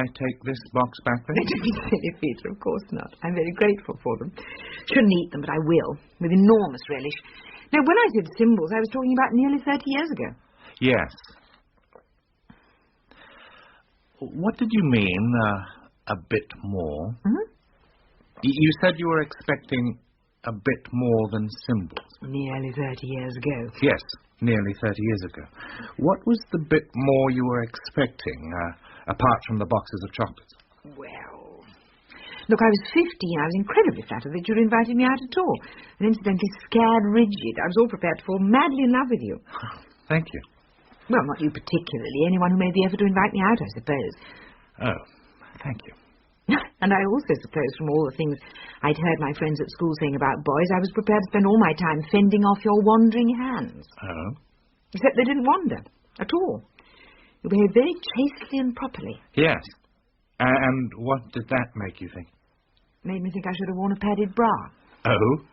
I take this box back then? Don't be silly, Peter, of course not. I'm very grateful for them. Shouldn't eat them, but I will, with enormous relish. Now, when I said symbols, I was talking about nearly 30 years ago. Yes. What did you mean, a bit more? Mm-hmm. You said you were expecting a bit more than symbols. Nearly 30 years ago. Yes, nearly 30 years ago. What was the bit more you were expecting, apart from the boxes of chocolates? Well, look, I was 15. I was incredibly flattered that you'd invited me out at all. And incidentally scared rigid. I was all prepared to fall madly in love with you. Thank you. Well, not you particularly. Anyone who made the effort to invite me out, I suppose. Oh, thank you. And I also suppose from all the things I'd heard my friends at school saying about boys, I was prepared to spend all my time fending off your wandering hands. Oh? Except they didn't wander at all. You behaved very chastely and properly. Yes. And what did that make you think? Made me think I should have worn a padded bra. Oh?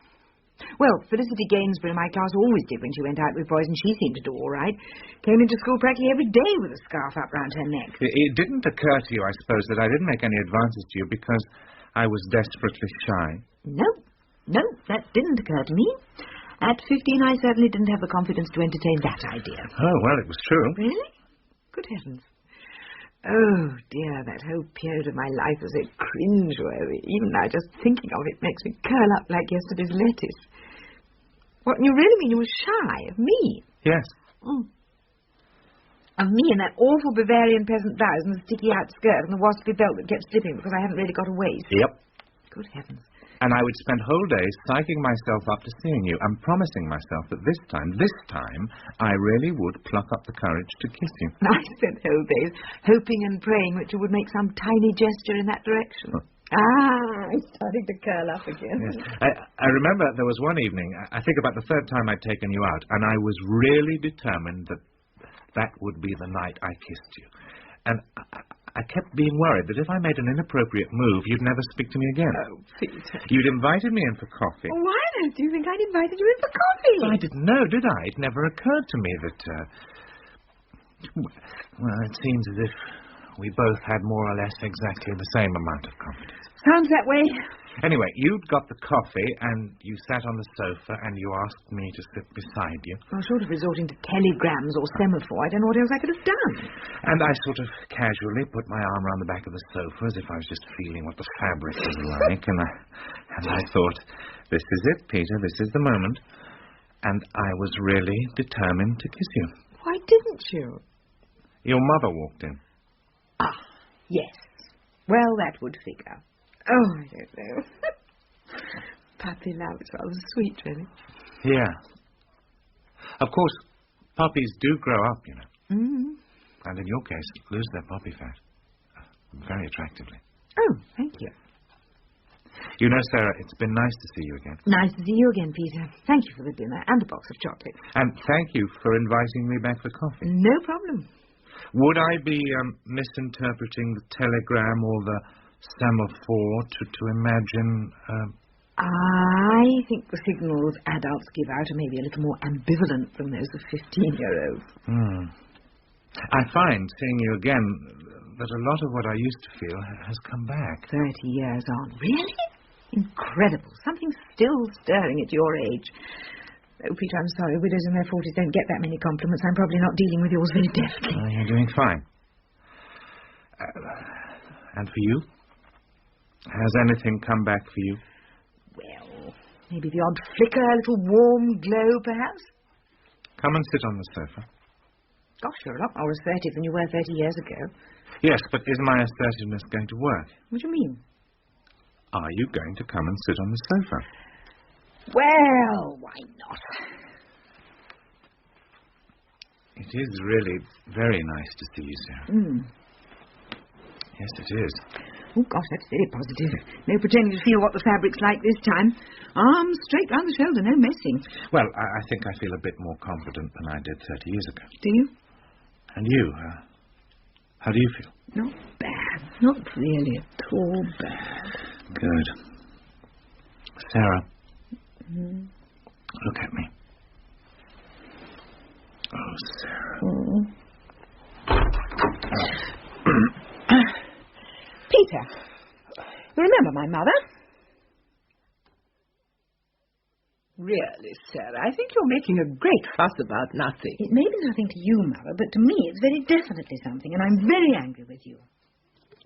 Well, Felicity Gainsborough in my class always did when she went out with boys, and she seemed to do all right. Came into school practically every day with a scarf up round her neck. It didn't occur to you, I suppose, that I didn't make any advances to you because I was desperately shy? No, that didn't occur to me. At 15, I certainly didn't have the confidence to entertain that idea. Oh, well, it was true. Really? Good heavens. Oh, dear, that whole period of my life was so cringeworthy. Even now, just thinking of it makes me curl up like yesterday's lettuce. What, you really mean you were shy of me? Yes. Of me in that awful Bavarian peasant blouse and the sticky-out skirt and the waspy belt that kept slipping because I hadn't really got a waist? Yep. Good heavens. And I would spend whole days psyching myself up to seeing you and promising myself that this time, I really would pluck up the courage to kiss you. I spent whole days hoping and praying that you would make some tiny gesture in that direction. I'm starting to curl up again. Yes. I remember there was one evening, I think about the third time I'd taken you out, and I was really determined that would be the night I kissed you. And I kept being worried that if I made an inappropriate move, you'd never speak to me again. Oh, Peter. You'd invited me in for coffee. Why don't you think I'd invited you in for coffee? I didn't know, did I? It never occurred to me that, well, it seems as if we both had more or less exactly the same amount of confidence. Sounds that way. Anyway, you'd got the coffee, and you sat on the sofa, and you asked me to sit beside you. Well, short of resorting to telegrams or semaphore, I don't know what else I could have done. And I sort of casually put my arm around the back of the sofa as if I was just feeling what the fabric was like, and I thought, this is it, Peter, this is the moment. And I was really determined to kiss you. Why didn't you? Your mother walked in. Ah, yes. Well, that would figure. Oh, I don't know. Puppy love is rather sweet, really. Yeah. Of course, puppies do grow up, you know. Mm-hmm. And in your case, lose their puppy fat. Very attractively. Oh, thank you. You know, Sarah, it's been nice to see you again. Nice to see you again, Peter. Thank you for the dinner and the box of chocolates. And thank you for inviting me back for coffee. No problem. Would I be misinterpreting the telegram or the semaphore to imagine... I think the signals adults give out are maybe a little more ambivalent than those of 15-year-olds. I find, seeing you again, that a lot of what I used to feel has come back. 30 years on. Really? Incredible. Something still stirring at your age. Oh, Peter, I'm sorry. Widows in their 40s don't get that many compliments. I'm probably not dealing with yours very deftly. Oh, you're doing fine. And for you? Has anything come back for you? Well, maybe the odd flicker, a little warm glow, perhaps. Come and sit on the sofa. Gosh, you're a lot more assertive than you were 30 years ago. Yes, but is my assertiveness going to work? What do you mean? Are you going to come and sit on the sofa? Well, why not? It is really very nice to see you, Sarah. Yes, it is. Oh, gosh, that's very positive. No pretending to feel what the fabric's like this time. Arms straight round the shoulder, no messing. Well, I think I feel a bit more confident than I did 30 years ago. Do you? And you, how do you feel? Not bad. Not really at all bad. Good. Sarah, look at me. Oh, Sarah. Peter, you remember my mother? Really, Sarah, I think you're making a great fuss about nothing. It may be nothing to you, Mother, but to me it's very definitely something, and I'm very angry with you.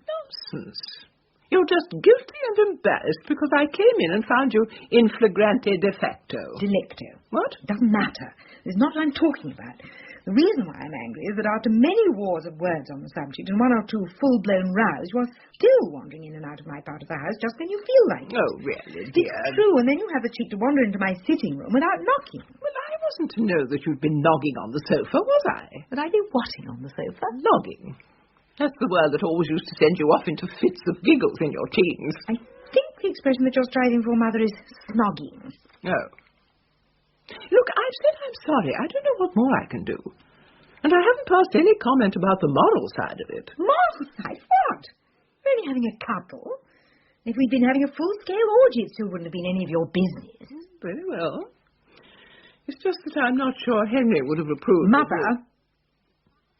Nonsense. You're just guilty and embarrassed because I came in and found you in flagrante defecto. Delicto. What? Doesn't matter. It's not what I'm talking about. The reason why I'm angry is that after many wars of words on the subject and one or two full-blown rows, you are still wandering in and out of my part of the house just when you feel like it. Oh, really, dear? It's true, and then you have the cheek to wander into my sitting room without knocking. Well, I wasn't to know that you'd been nogging on the sofa, was I? But I do whatting on the sofa? Nogging? That's the word that always used to send you off into fits of giggles in your teens. I think the expression that you're striving for, Mother, is snogging. Oh. Look, I've said I'm sorry. I don't know what more I can do. And I haven't passed any comment about the moral side of it. Moral side? What? We're only having a couple. If we'd been having a full-scale orgy, it still wouldn't have been any of your business. Very well. It's just that I'm not sure Henry would have approved. Mother,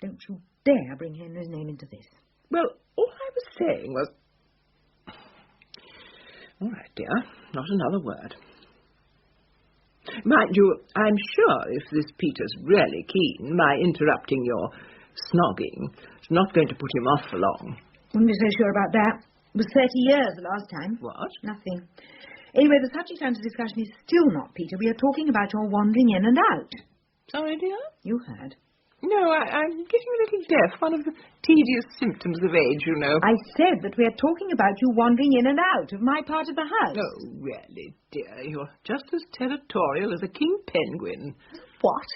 don't you dare bring Henry's name into this. Well, all I was saying was... All right, dear, not another word. Mind you, I'm sure if this Peter's really keen, my interrupting your snogging is not going to put him off for long. Wouldn't be so sure about that. It was 30 years the last time. What? Nothing. Anyway, the subject under discussion is still not Peter. We are talking about your wandering in and out. Sorry, dear? You heard. No, I'm getting a little deaf. One of the tedious symptoms of age, you know. I said that we are talking about you wandering in and out of my part of the house. Oh, really, dear, you're just as territorial as a king penguin. What?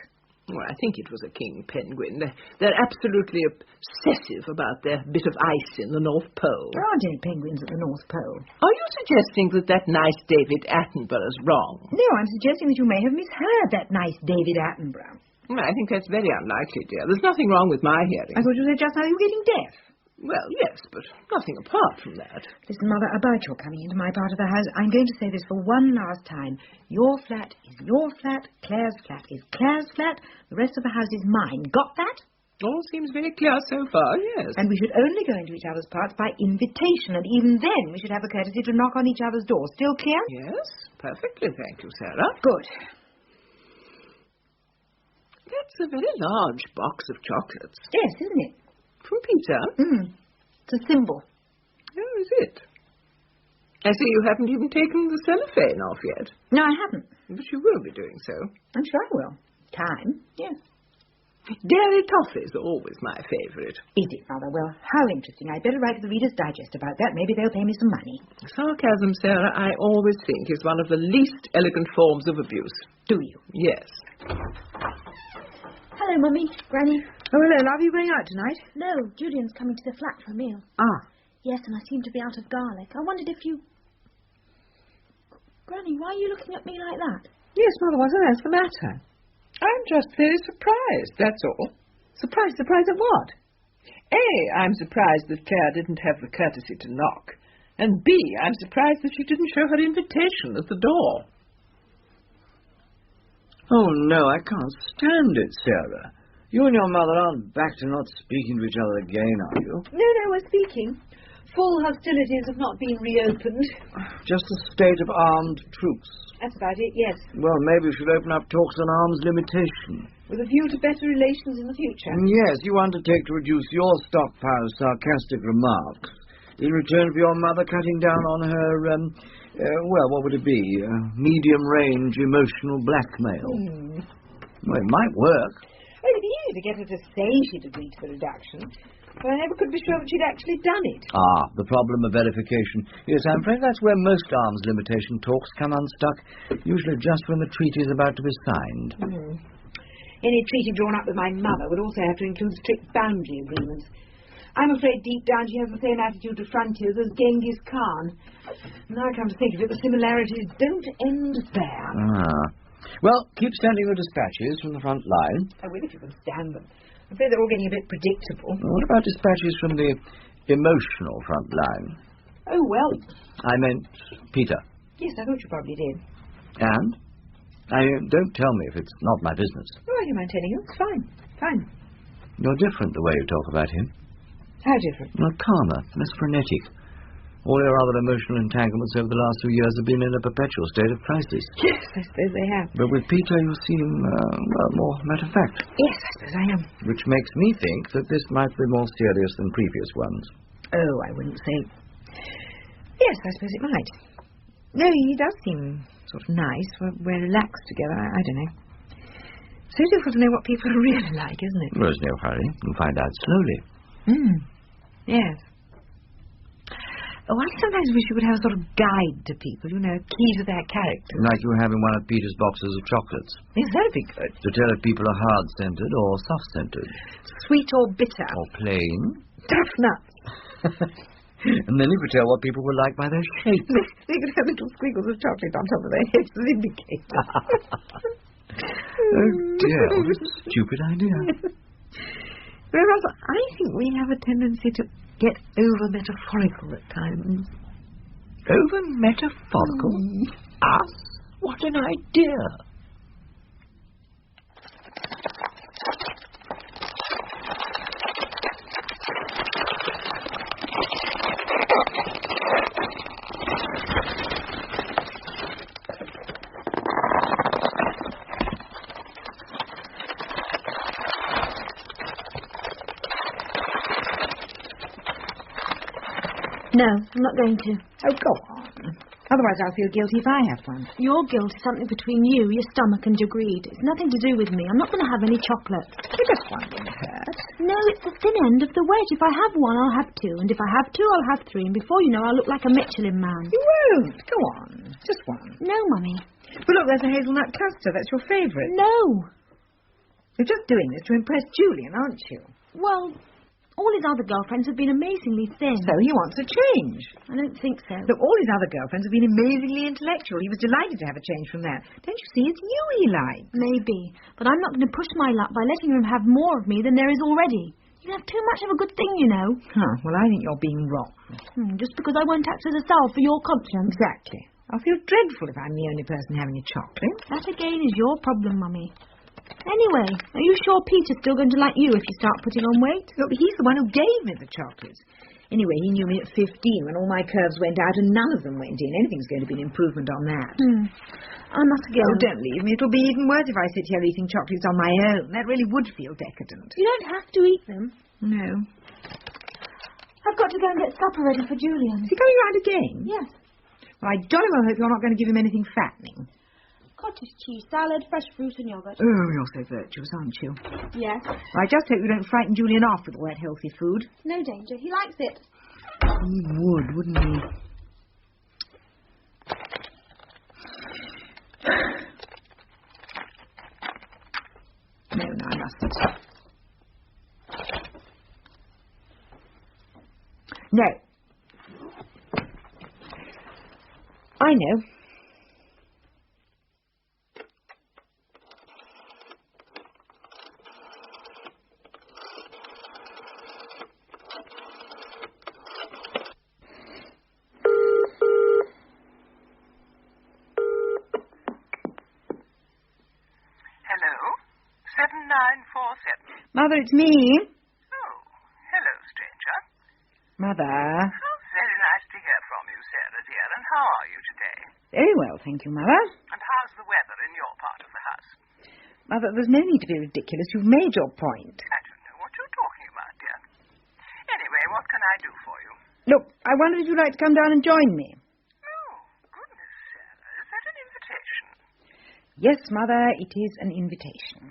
Well, I think it was a king penguin. They're absolutely obsessive about their bit of ice in the North Pole. There aren't any penguins at the North Pole. Are you suggesting that nice David Attenborough's wrong? No, I'm suggesting that you may have misheard that nice David Attenborough. Well, I think that's very unlikely, dear. There's nothing wrong with my hearing. I thought you said just now you were getting deaf. Well, yes, but nothing apart from that. Listen, Mother, about your coming into my part of the house, I'm going to say this for one last time. Your flat is your flat, Clare's flat is Clare's flat, the rest of the house is mine. Got that? All seems very clear so far, yes. And we should only go into each other's parts by invitation, and even then we should have the courtesy to knock on each other's doors. Still clear? Yes, perfectly, thank you, Sarah. Good. That's a very large box of chocolates. Yes, isn't it? From Peter? It's a symbol. Oh, is it? I see you haven't even taken the cellophane off yet. No, I haven't. But you will be doing so. I'm sure I will. Time? Yes. Dairy toffees are always my favourite. Is it, Mother? Well, how interesting. I'd better write to the Reader's Digest about that. Maybe they'll pay me some money. Sarcasm, Sarah, I always think is one of the least elegant forms of abuse. Do you? Yes. Hello, Mummy. Granny. Oh, hello, love. Are you going out tonight? No, Julian's coming to the flat for a meal. Ah. Yes, and I seem to be out of garlic. I wondered if you... Granny, why are you looking at me like that? Yes, Mother, what's the matter? I'm just very surprised, that's all. Surprised at what? A, I'm surprised that Clare didn't have the courtesy to knock. And B, I'm surprised that she didn't show her invitation at the door. Oh, no, I can't stand it, Sarah. You and your mother aren't back to not speaking to each other again, are you? No, we're speaking. Full hostilities have not been reopened. Just a state of armed truce. That's about it, yes. Well, maybe we should open up talks on arms limitation. With a view to better relations in the future. Yes, you undertake to reduce your stockpile of sarcastic remarks in return for your mother cutting down on her, well, what would it be? Medium-range emotional blackmail. Well, it might work. Well, it'd be easy to get her to say she'd agreed to the reduction, but I never could be sure that she'd actually done it. Ah, the problem of verification. Yes, I'm afraid that's where most arms limitation talks come unstuck, usually just when the treaty is about to be signed. Any treaty drawn up with my mother would also have to include strict boundary agreements. I'm afraid deep down she has the same attitude to frontiers as Genghis Khan. Now I come to think of it, the similarities don't end there. Ah. Well, keep sending the dispatches from the front line. I will if you can stand them. I'm afraid they're all getting a bit predictable. What about dispatches from the emotional front line? Oh, well. I meant Peter. Yes, I thought you probably did. And? Don't tell me if it's not my business. Oh, I don't mind telling you. It's fine. Fine. You're different the way you talk about him. How different? Well, calmer, less frenetic. All your other emotional entanglements over the last few years have been in a perpetual state of crisis. Yes, I suppose they have. But with Peter you seem, more matter-of-fact. Yes, I suppose I am. Which makes me think that this might be more serious than previous ones. Oh, I wouldn't say. Yes, I suppose it might. No, he does seem sort of nice. We're relaxed together. I don't know. So difficult to know what people are really like, isn't it? There's no hurry. You'll find out slowly. Yes. Oh, I sometimes wish you would have a sort of guide to people, you know, a key to their character. Like you have in one of Peter's boxes of chocolates. Yes, that'd be good. To tell if people are hard-scented or soft-scented. Sweet or bitter. Or plain. Tough nuts. And then you could tell what people were like by their shape. They could have little squiggles of chocolate on top of their heads as indicators. Oh, dear, what a stupid idea. Whereas I think we have a tendency to get over-metaphorical at times. Over-metaphorical? Us? What an idea! No, I'm not going to. Oh, go on. Otherwise I'll feel guilty if I have one. Your guilt is something between you, your stomach, and your greed. It's nothing to do with me. I'm not going to have any chocolate. You just one wouldn't hurt. No, it's the thin end of the wedge. If I have one, I'll have two. And if I have two, I'll have three. And before you know, I'll look like a Michelin man. You won't. Go on. Just one. No, Mummy. But look, there's a hazelnut custard. That's your favourite. No. You're just doing this to impress Julian, aren't you? Well, all his other girlfriends have been amazingly thin. So he wants a change. I don't think so. Look, all his other girlfriends have been amazingly intellectual. He was delighted to have a change from that. Don't you see? It's you he likes. Maybe. But I'm not going to push my luck by letting him have more of me than there is already. You have too much of a good thing, you know. Huh, well, I think you're being wrong. Just because I won't act as a salve for your conscience. Exactly. I'll feel dreadful if I'm the only person having a chocolate. That again is your problem, Mummy. Anyway, are you sure Peter's still going to like you if you start putting on weight? Look, he's the one who gave me the chocolates. Anyway, he knew me at 15 when all my curves went out and none of them went in. Anything's going to be an improvement on that. I must go. Oh, don't leave me. It'll be even worse if I sit here eating chocolates on my own. That really would feel decadent. You don't have to eat them. No. I've got to go and get supper ready for Julian. Is he coming round again? Yes. Well, I jolly well hope you're not going to give him anything fattening. Cottage cheese, salad, fresh fruit and yoghurt. Oh, you're so virtuous, aren't you? Yes. Well, I just hope you don't frighten Julian off with all that healthy food. No danger. He likes it. He would, wouldn't he? No, I mustn't. No. I know. Mother, it's me. Oh, hello, stranger. Mother. Oh, very nice to hear from you, Sarah, dear. And how are you today? Very well, thank you, Mother. And how's the weather in your part of the house? Mother, there's no need to be ridiculous. You've made your point. I don't know what you're talking about, dear. Anyway, what can I do for you? Look, I wondered if you'd like to come down and join me. Oh, goodness, Sarah. Is that an invitation? Yes, Mother, it is an invitation.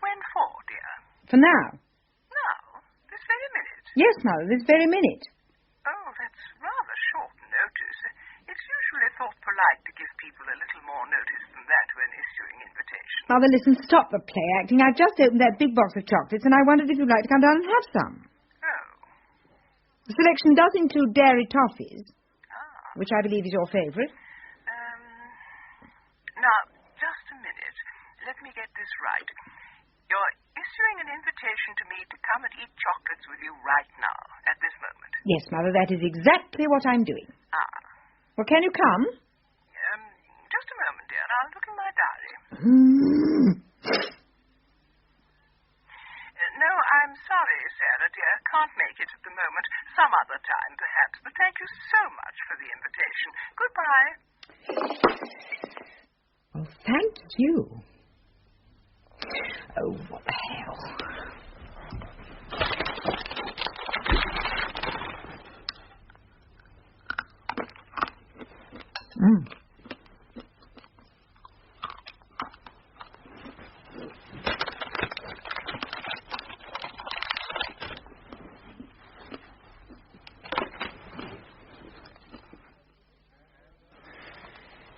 When for, dear? For now. Now? This very minute? Yes, Mother, this very minute. Oh, that's rather short notice. It's usually thought polite to give people a little more notice than that when issuing invitations. Mother, listen, stop the play acting. I've just opened that big box of chocolates and I wondered if you'd like to come down and have some. Oh. The selection does include dairy toffees, which I believe is your favourite. Now, just a minute. Let me get this right. You're issuing an invitation to me to come and eat chocolates with you right now, at this moment. Yes, Mother, that is exactly what I'm doing. Ah. Well, can you come? Just a moment, dear. I'll look in my diary. No, I'm sorry, Sarah, dear. can't make it at the moment. Some other time, perhaps. But thank you so much for the invitation. Goodbye. Well, thank you. Oh, what the hell?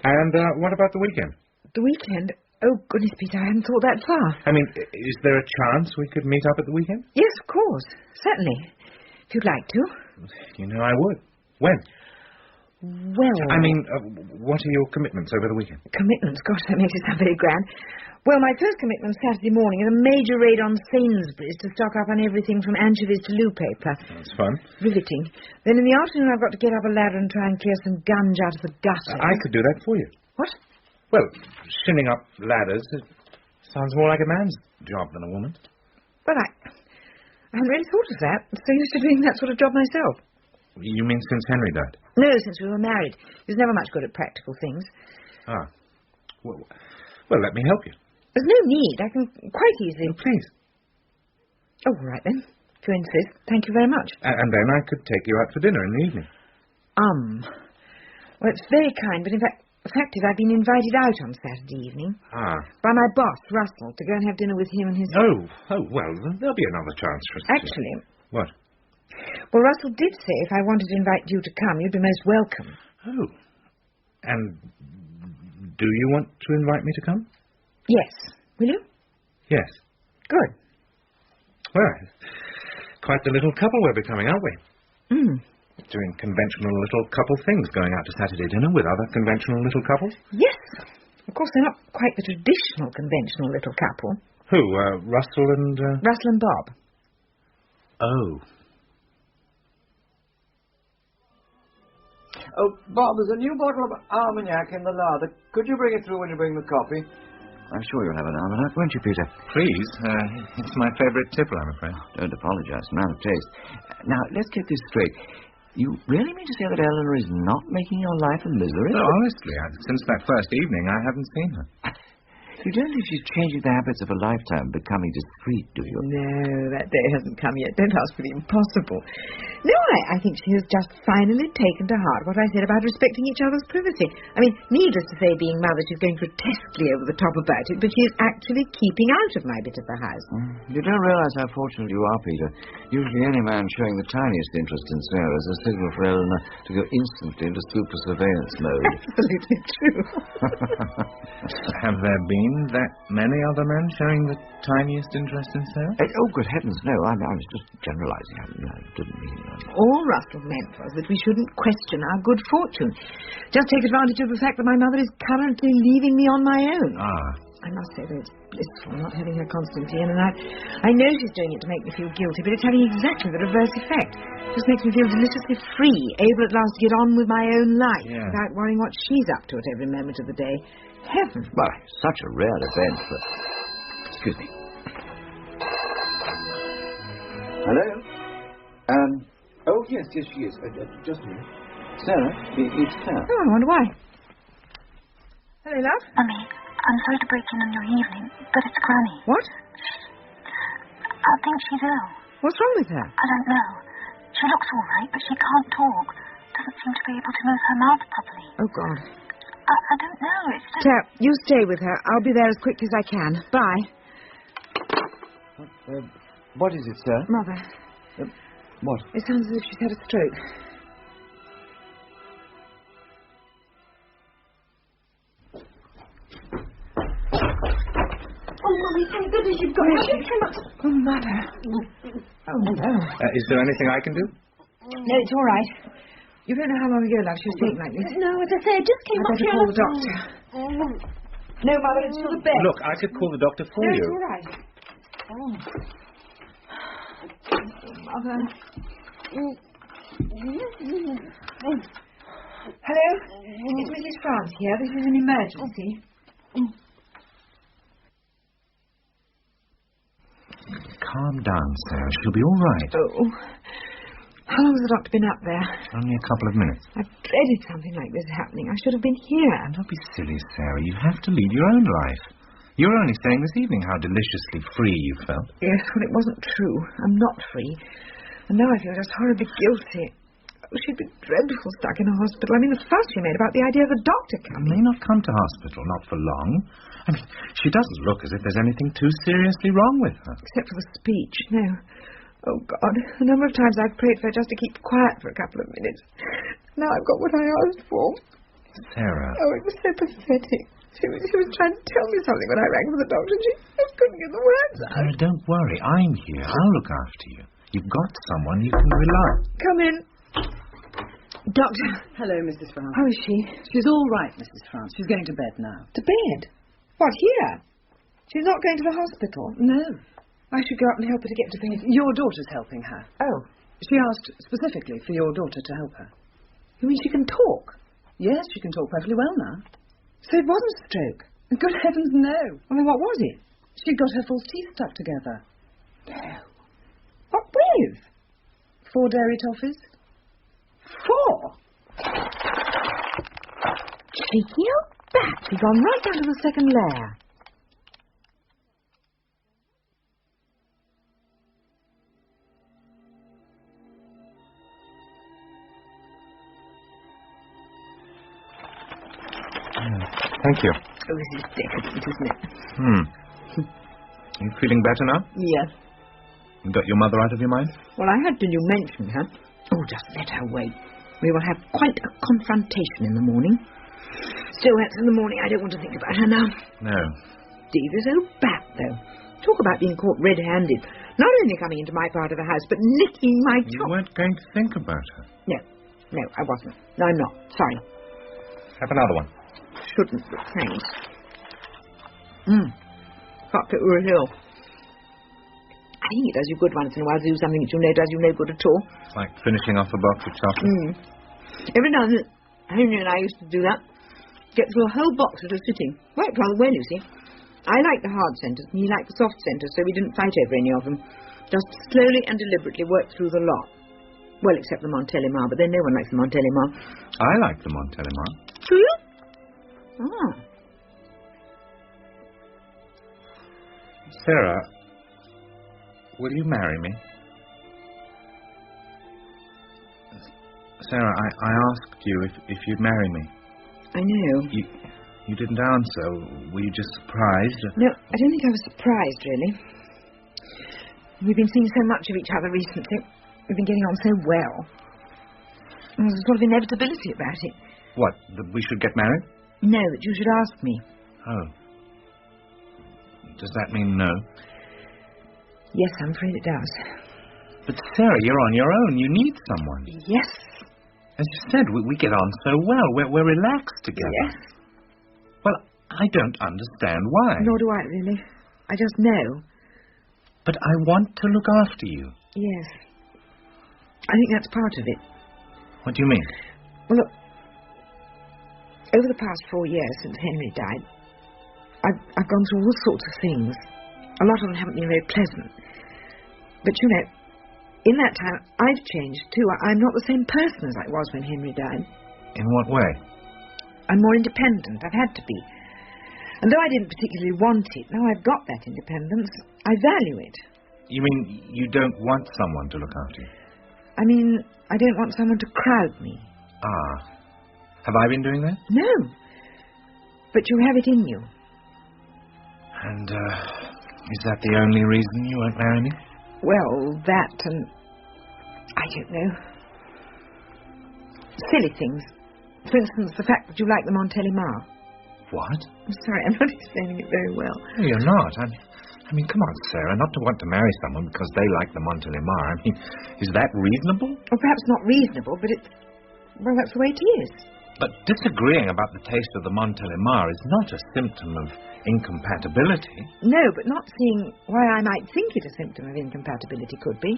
And what about the weekend? The weekend? Oh, goodness, Peter, I hadn't thought that far. I mean, is there a chance we could meet up at the weekend? Yes, of course. Certainly. If you'd like to. You know I would. When? Well... I mean, what are your commitments over the weekend? Commitments? Gosh, that makes it sound very grand. Well, my first commitment Saturday morning is a major raid on Sainsbury's to stock up on everything from anchovies to loo paper. That's fun. Riveting. Then in the afternoon I've got to get up a ladder and try and clear some gunge out of the gutter. I could do that for you. What? Well, shinning up ladders, it sounds more like a man's job than a woman's. Well, I hadn't really thought of that. I'm so used to doing that sort of job myself. You mean since Henry died? No, since we were married. He was never much good at practical things. Ah. Well, let me help you. There's no need. I can quite easily... Oh, please. Oh, all right, then. If you insist. Thank you very much. And then I could take you out for dinner in the evening. Well, it's very kind, but in fact... The fact is, I've been invited out on Saturday evening. Ah. By my boss, Russell, to go and have dinner with him and his... Oh, well, there'll be another chance for us. Actually... What? Well, Russell did say if I wanted to invite you to come, you'd be most welcome. Oh. And do you want to invite me to come? Yes. Will you? Yes. Good. Well, quite the little couple we're becoming, aren't we? Doing conventional little couple things, going out to Saturday dinner with other conventional little couples. Yes. Of course, they're not quite the traditional conventional little couple. Who, Russell and... Russell and Bob. Oh. Oh, Bob, there's a new bottle of Armagnac in the larder. Could you bring it through when you bring the coffee? I'm sure you'll have an Armagnac, won't you, Peter? Please. It's my favourite tipple, I'm afraid. Don't apologise. Man of taste. Now, let's get this straight. You really mean to say that Eleanor is not making your life a misery? No, honestly, since that first evening, I haven't seen her. You don't think she's changing the habits of a lifetime, becoming discreet, do you? No, that day hasn't come yet. Don't ask for the impossible. No, I think she has just finally taken to heart what I said about respecting each other's privacy. I mean, needless to say, being mother, she's going grotesquely over the top about it, but she is actually keeping out of my bit of the house. You don't realise how fortunate you are, Peter. Usually any man showing the tiniest interest in Sarah is a signal for Eleanor to go instantly into super surveillance mode. Absolutely true. Have there been that many other men showing the tiniest interest in Sarah? Oh, good heavens, no. I was just generalising. I didn't mean... All Russell meant was that we shouldn't question our good fortune. Just take advantage of the fact that my mother is currently leaving me on my own. Ah. I must say that it's blissful not having her constantly in, and I know she's doing it to make me feel guilty, but it's having exactly the reverse effect. It just makes me feel deliciously free, able at last to get on with my own life without worrying what she's up to at every moment of the day. Heaven. Well, such a rare event, but... Excuse me. Hello? Oh, yes, she is. Just a minute. Sarah, it's Clare. Oh, I wonder why. Hello, love. Mummy, I'm sorry to break in on your evening, but it's Granny. What? I think she's ill. What's wrong with her? I don't know. She looks all right, but she can't talk. Doesn't seem to be able to move her mouth properly. Oh, God. I don't know. It's just... Claire, you stay with her. I'll be there as quickly as I can. Bye. What is it, sir? Mother. What? It sounds as if she's had a stroke. Oh, Mummy, thank goodness you've got her. Oh, Mother. Oh, no. Is there anything I can do? No, it's all right. You don't know how long ago, love, she was taken like this. No, as I say, I just came I'd up better here. call the doctor. No, Mother, it's for the best. Look, I could call the doctor for No, you. it's all right. Mother. Hello? It's Mrs. France here. This is an emergency. calm down, Sarah. She'll be all right. Oh. How long has the doctor been up there? Only a couple of minutes. I've dreaded something like this happening. I should have been here. Don't be silly, Sarah. You have to lead your own life. You were only saying this evening how deliciously free you felt. Yes, well, it wasn't true. I'm not free. And now I feel just horribly guilty. Oh, she'd be dreadful stuck in a hospital. I mean, the fuss she made about the idea of a doctor She coming. may not come to hospital, not for long. I mean, she doesn't look as if there's anything too seriously wrong with her. Except for the speech, no. Oh, God, a number of times I've prayed for her just to keep quiet for a couple of minutes. Now I've got what I asked for. Sarah. Oh, it was so pathetic. She was trying to tell me something when I rang for the doctor, and she just couldn't get the words out. Sarah, don't worry. I'm here. I'll look after you. You've got someone you can rely on. Come in. Doctor. Hello, Mrs. France. How is she? She's all right, Mrs. France. She's going to bed now. To bed? What, here? She's not going to the hospital? No. I should go up and help her to get to bed. Your daughter's helping her. Oh. She asked specifically for your daughter to help her. You mean she can talk? Yes, she can talk perfectly well now. So it wasn't a stroke? Good heavens, no. I mean, what was it? She'd got her false teeth stuck together. No. What with? 4 dairy toffees. 4? Cheeky old bat. She's gone right down to the second layer. Thank you. Oh, this is decadent, isn't it? You feeling better now? Yes. You got your mother out of your mind? Well, I had till you mentioned her. Oh, just let her wait. We will have quite a confrontation in the morning. Still, that's in the morning. I don't want to think about her now. No. Dear, this old bat, though. Talk about being caught red-handed. Not only coming into my part of the house, but licking my You chop. weren't going to think about her. No, I wasn't. No, I'm not. Sorry. Have another one. Shouldn't, but thanks. Thought that we were ill. I think it does you good once in a while to do something that you know does you no good at all. It's like finishing off a box of chocolate. Every now and then, Henry and I used to do that. Get through a whole box at a sitting. Worked rather well, you see. I liked the hard centres and he liked the soft centres, so we didn't fight over any of them. Just slowly and deliberately worked through the lot. Well, except the Montélimar, but then no one likes the Montélimar. I like the Montélimar. Do you? Ah. Sarah, will you marry me? Sarah, I asked you if you'd marry me. I know. You didn't answer. Were you just surprised? No, I don't think I was surprised, really. We've been seeing so much of each other recently. We've been getting on so well. There's a sort of inevitability about it. What, that we should get married? No, that you should ask me. Oh. Does that mean no? Yes, I'm afraid it does. But Sarah, you're on your own. You need someone. Yes. As you said, we get on so well. We're relaxed together. Yes. Well, I don't understand why. Nor do I, really. I just know. But I want to look after you. Yes. I think that's part of it. What do you mean? Well, look, over the past 4 years since Henry died, I've gone through all sorts of things. A lot of them haven't been very pleasant. But, you know, in that time, I've changed, too. I'm not the same person as I was when Henry died. In what way? I'm more independent. I've had to be. And though I didn't particularly want it, now I've got that independence, I value it. You mean you don't want someone to look after you? I mean, I don't want someone to crowd me. Ah. Have I been doing that? No. But you have it in you. And, is that the only reason you won't marry me? Well, that and... I don't know. Silly things. For instance, the fact that you like the Montélimar. What? I'm sorry, I'm not explaining it very well. No, you're not. I mean, come on, Sarah, not to want to marry someone because they like the Montélimar. I mean, is that reasonable? Or perhaps not reasonable, but it's... Well, that's the way it is. But disagreeing about the taste of the Montélimar is not a symptom of incompatibility. No, but not seeing why I might think it a symptom of incompatibility could be.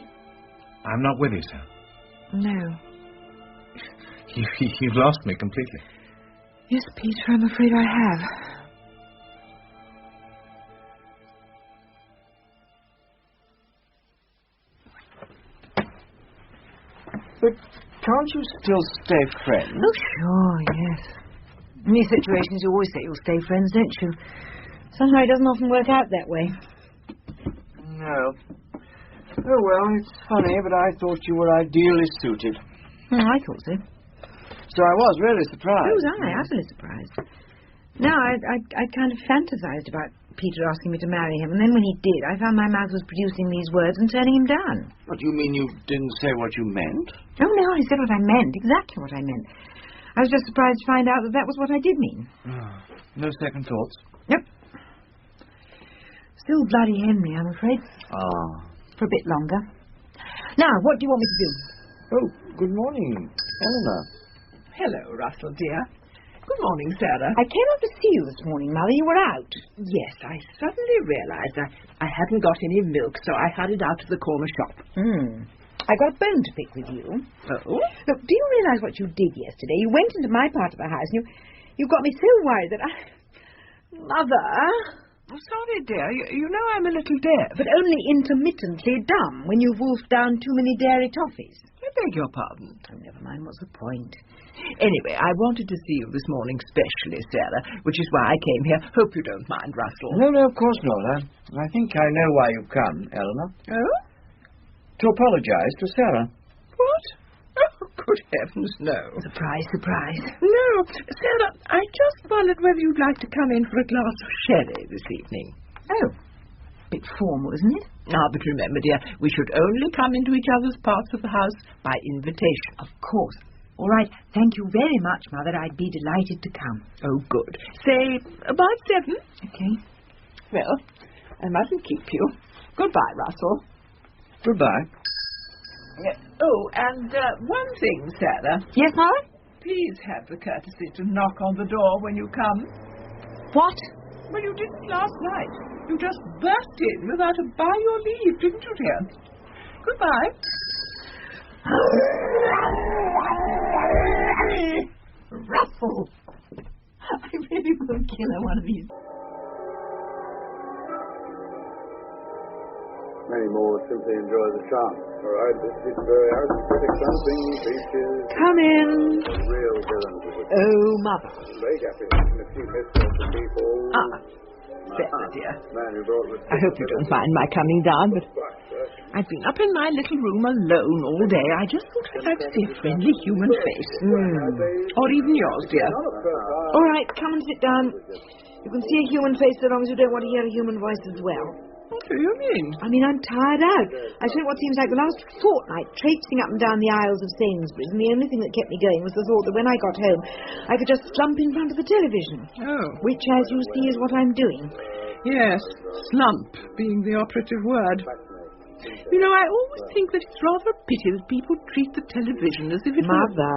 I'm not with you, sir. No. You've lost me completely. Yes, Peter, I'm afraid I have. Can't you still stay friends? Oh, sure, yes. In these situations, you always say you'll stay friends, don't you? Somehow it doesn't often work out that way. No. Oh, well, it's funny, but I thought you were ideally suited. I thought so. So I was really surprised. So was I, utterly surprised. No, I kind of fantasized about Peter asking me to marry him, and then when he did, I found my mouth was producing these words and turning him down. What, you mean you didn't say what you meant? Oh, no, I said what I meant, exactly what I meant. I was just surprised to find out that that was what I did mean. No second thoughts? Nope. Still bloody Henry, I'm afraid. Ah. For a bit longer. Now, what do you want me to do? Oh, good morning, Eleanor. Hello, Russell, dear. Good morning, Sarah. I came up to see you this morning, Mother. You were out. Yes, I suddenly realized I hadn't got any milk, so I hurried out to the corner shop. I got a bone to pick with you. Oh? Look, do you realize what you did yesterday? You went into my part of the house and you got me so worried that I... Mother... Oh, sorry, dear. You know I'm a little deaf. But only intermittently dumb when you've wolfed down too many dairy toffees. I beg your pardon. Oh, never mind. What's the point? Anyway, I wanted to see you this morning specially, Sarah, which is why I came here. Hope you don't mind, Russell. No, of course not. I think I know why you've come, Eleanor. Oh? To apologize to Sarah. What? Oh, good heavens, no. Surprise, surprise. No, Sarah, I just wondered whether you'd like to come in for a glass of sherry this evening. Oh, bit formal, isn't it? Ah, but remember, dear, we should only come into each other's parts of the house by invitation. Of course. All right. Thank you very much, Mother. I'd be delighted to come. Oh, good. Say about 7. Okay. Well, I mustn't keep you. Goodbye, Russell. Goodbye. Oh, and one thing, Sarah. Yes, Mother? Please have the courtesy to knock on the door when you come. What? Well, you didn't last night. You just burst in without a by your leave, didn't you, dear? Goodbye. Russell! I really will kill her one of these. Many more simply enjoy the charm. All right, this is very aristocratic something features Come in. real villains of the Oh, Mother. leg application, a few missteps of people. Sarah, dear. Man who brought with I hope you don't mind my coming down, but I've been up in my little room alone all day. I just thought I'd like to see a friendly human face. Or even yours, dear. All right, come and sit down. You can see a human face so long as you don't want to hear a human voice as well. What do you mean? I mean, I'm tired out. I spent what seems like the last fortnight traipsing up and down the aisles of Sainsbury's, and the only thing that kept me going was the thought that when I got home, I could just slump in front of the television. Oh. Which, as you see, is what I'm doing. Yes, slump being the operative word. You know, I always think that it's rather a pity that people treat the television as if it were... Mother...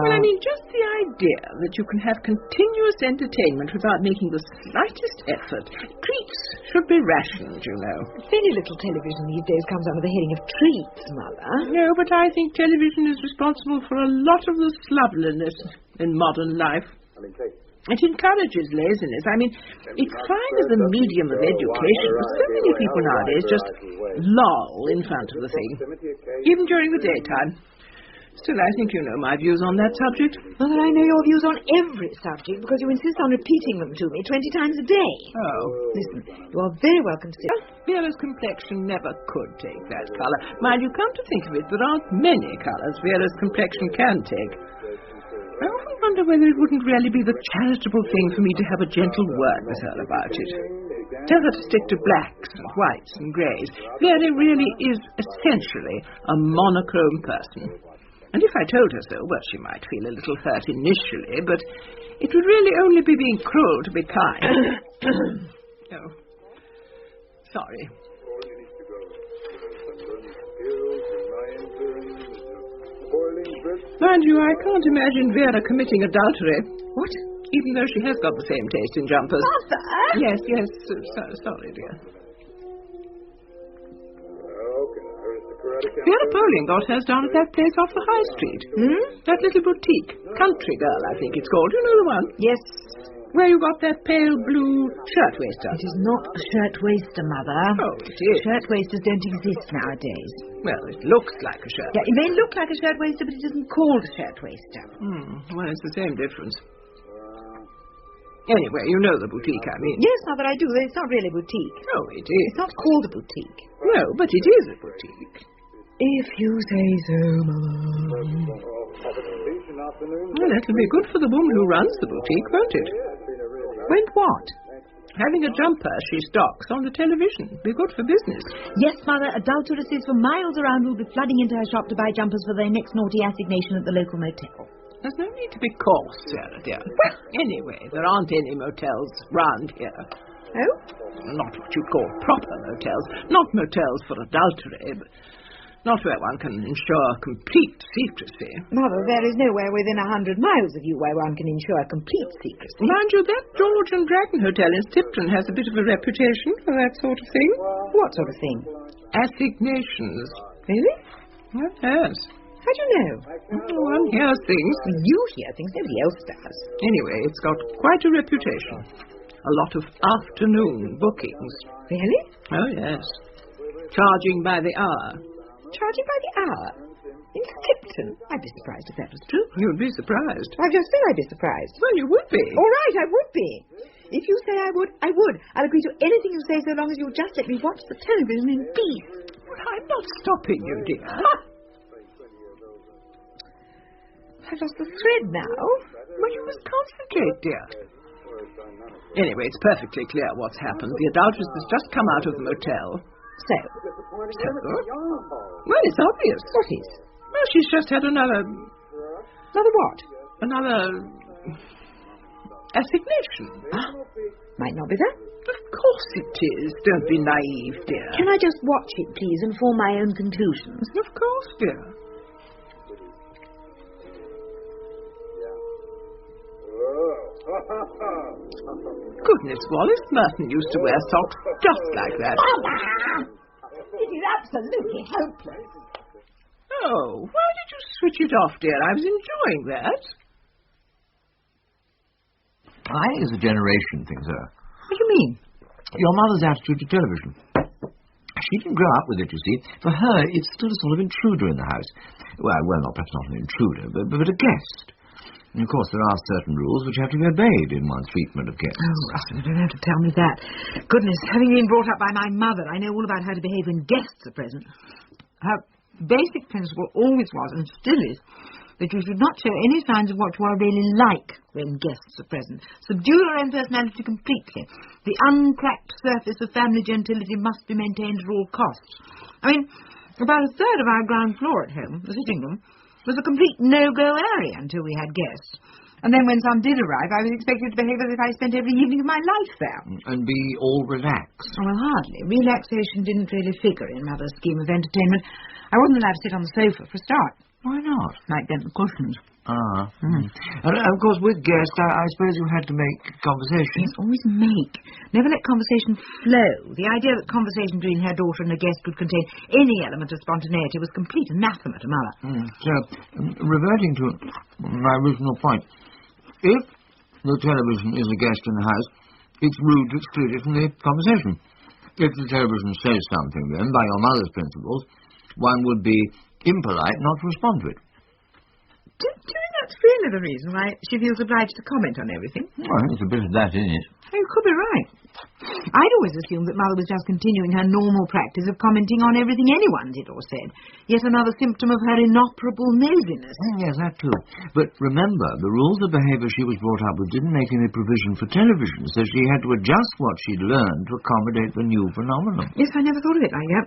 Well, I mean, just the idea that you can have continuous entertainment without making the slightest effort. Treats should be rationed, you know. Very little television these days comes under the heading of treats, Mother. No, but I think television is responsible for a lot of the slovenliness in modern life. It encourages laziness. I mean, it's fine as a medium of education, but so many people nowadays just loll in front of the thing, even during the daytime. Still, I think you know my views on that subject. Mother, I know your views on every subject because you insist on repeating them to me 20 times a day. Oh. Listen, you are very welcome to sit. Vera's complexion never could take that colour. Mind you, come to think of it, there aren't many colours Vera's complexion can take. I often wonder whether it wouldn't really be the charitable thing for me to have a gentle word with her about it. Tell her to stick to blacks and whites and greys. Vera really is essentially a monochrome person. And if I told her so, well, she might feel a little hurt initially, but it would really only be being cruel to be kind. Oh. Sorry. Mind you, I can't imagine Vera committing adultery. What? Even though she has got the same taste in jumpers. Mother! Yes, sorry, dear. Vera Poling got hers down at that place off the High Street. That little boutique. Country Girl, I think it's called. You know the one? Yes. Where you got that pale blue shirtwaister? It is not a shirtwaister, Mother. Oh, it is. Shirtwaisters don't exist nowadays. Well, it looks like a shirt. Yeah, it may look like a shirtwaister, but it isn't called a shirtwaister. Well, it's the same difference. Anyway, you know the boutique I mean. Yes, Mother, I do. It's not really a boutique. Oh, it is. It's not called a boutique. No, but it is a boutique. If you say so, Mother. Well, that'll be good for the woman who runs the boutique, won't it? Won't what? Having a jumper she stocks on the television. Be good for business. Yes, Mother, adulteresses from miles around will be flooding into her shop to buy jumpers for their next naughty assignation at the local motel. There's no need to be coarse, Sarah, dear. Well, anyway, there aren't any motels round here. Oh? Not what you call proper motels. Not motels for adultery, but not where one can ensure complete secrecy. Mother, there is nowhere within 100 miles of you where one can ensure complete secrecy. Mind you, that George and Dragon Hotel in Tipton has a bit of a reputation for that sort of thing. What sort of thing? Assignations. Really? Well, yes. How do you know? One hears things. You hear things, nobody else does. Anyway, it's got quite a reputation. A lot of afternoon bookings. Really? Oh, yes. Charging by the hour. Charging by the hour? In Tipton? I'd be surprised if that was true. You'd be surprised. I've just said I'd be surprised. Well, you would be. All right, I would be. If you say I would, I would. I'll agree to anything you say so long as you'll just let me watch the television in peace. Well, I'm not stopping you, dear. I've lost the thread now. Well, you must concentrate, dear. Anyway, it's perfectly clear what's happened. The adulteress has just come out of the motel. So? Well, it's obvious. What is? Well, she's just had another... Another what? Another... assignation. Might not be that. Of course it is. Don't be naive, dear. Can I just watch it, please, and form my own conclusions? Of course, dear. Goodness, Wallace, Merton used to wear socks just like that. It is absolutely hopeless. Oh, why did you switch it off, dear? I was enjoying that. I think it's a generation thing, sir. What do you mean? Your mother's attitude to television. She didn't grow up with it, you see. For her, it's still a sort of intruder in the house. Well, perhaps not an intruder, but a guest. And of course, there are certain rules which have to be obeyed in one's treatment of guests. Oh, Russell, you don't have to tell me that. Goodness, having been brought up by my mother, I know all about how to behave when guests are present. Her basic principle always was, and still is, that you should not show any signs of what you are really like when guests are present. Subdue your own personality completely. The uncracked surface of family gentility must be maintained at all costs. I mean, about a third of our ground floor at home, the sitting room, was a complete no-go area until we had guests. And then when some did arrive, I was expected to behave as if I spent every evening of my life there. And be all relaxed. Oh, well, hardly. Relaxation didn't really figure in Mother's scheme of entertainment. I wasn't allowed to sit on the sofa for a start. Why not? Like them cushions. And of course, with guests, I suppose you had to make conversation. Yes, always make. Never let conversation flow. The idea that conversation between her daughter and a guest could contain any element of spontaneity was complete anathema to Mother. So, reverting to my original point, if the television is a guest in the house, it's rude to exclude it from the conversation. If the television says something, then, by your mother's principles, one would be impolite not to respond to it. Do you think that's really the reason why she feels obliged to comment on everything? Well, there's a bit of that in it. Oh, you could be right. I'd always assumed that Mother was just continuing her normal practice of commenting on everything anyone did or said. Yet another symptom of her inoperable nosiness. Yes, that too. But remember, the rules of behaviour she was brought up with didn't make any provision for television, so she had to adjust what she'd learned to accommodate the new phenomenon. Yes, I never thought of it like that.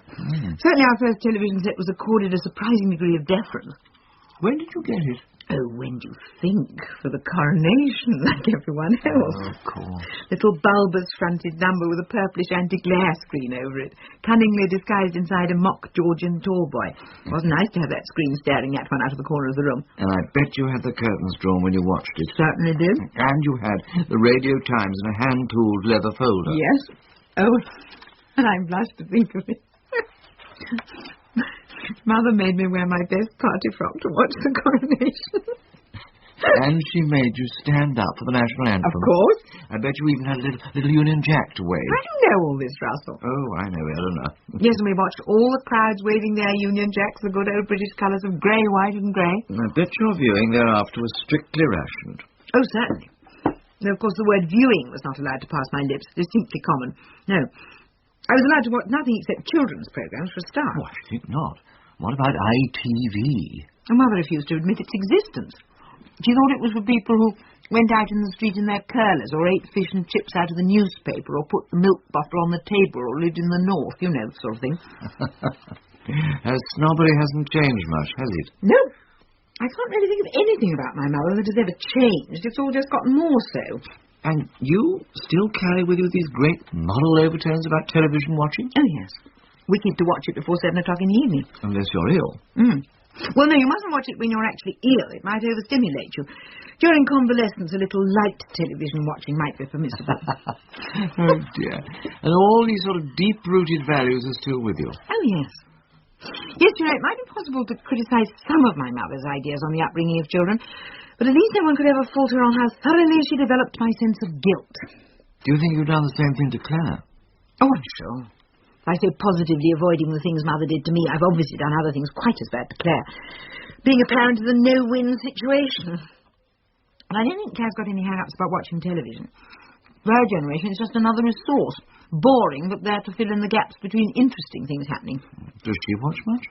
Certainly our first television set was accorded a surprising degree of deference. When did you get it? Oh, when do you think? For the coronation, like everyone else. Oh, of course. Little bulbous-fronted number with a purplish anti-glare screen over it, cunningly disguised inside a mock Georgian tall boy. It wasn't nice to have that screen staring at one out of the corner of the room. And I bet you had the curtains drawn when you watched it. Certainly did. And you had the Radio Times in a hand-tooled leather folder. Yes. Oh, and I blush to think of it. Mother made me wear my best party frock to watch the coronation. And she made you stand up for the national anthem. Of course. I bet you even had a little Union Jack to wave. How do you know all this, Russell? Oh, I know, Eleanor. Yes, and we watched all the crowds waving their Union Jacks, the good old British colours of grey, white and grey. I bet your viewing thereafter was strictly rationed. Oh, certainly. Though, of course, the word viewing was not allowed to pass my lips. Distinctly common. No. I was allowed to watch nothing except children's programmes for a start. Oh, I think not. What about ITV? My mother refused to admit its existence. She thought it was for people who went out in the street in their curlers, or ate fish and chips out of the newspaper, or put the milk bottle on the table, or lived in the north, you know, sort of thing. Snobbery hasn't changed much, has it? No. I can't really think of anything about my mother that has ever changed. It's all just gotten more so. And you still carry with you these great moral overtones about television watching? Oh, yes. Wicked to watch it before 7 o'clock in the evening. Unless you're ill. Well, no, you mustn't watch it when you're actually ill. It might overstimulate you. During convalescence, a little light television watching might be permissible. Oh, dear. And all these sort of deep-rooted values are still with you? Oh, yes. Yes, you know, it might be possible to criticise some of my mother's ideas on the upbringing of children, but at least no one could ever falter on how thoroughly she developed my sense of guilt. Do you think you've done the same thing to Clare? Oh, I'm sure. By so positively avoiding the things Mother did to me, I've obviously done other things quite as bad to Clare. Being a parent is a no-win situation. And I don't think Claire's got any hang-ups about watching television. For her generation, it's just another resource. Boring, but there to fill in the gaps between interesting things happening. Does she watch much?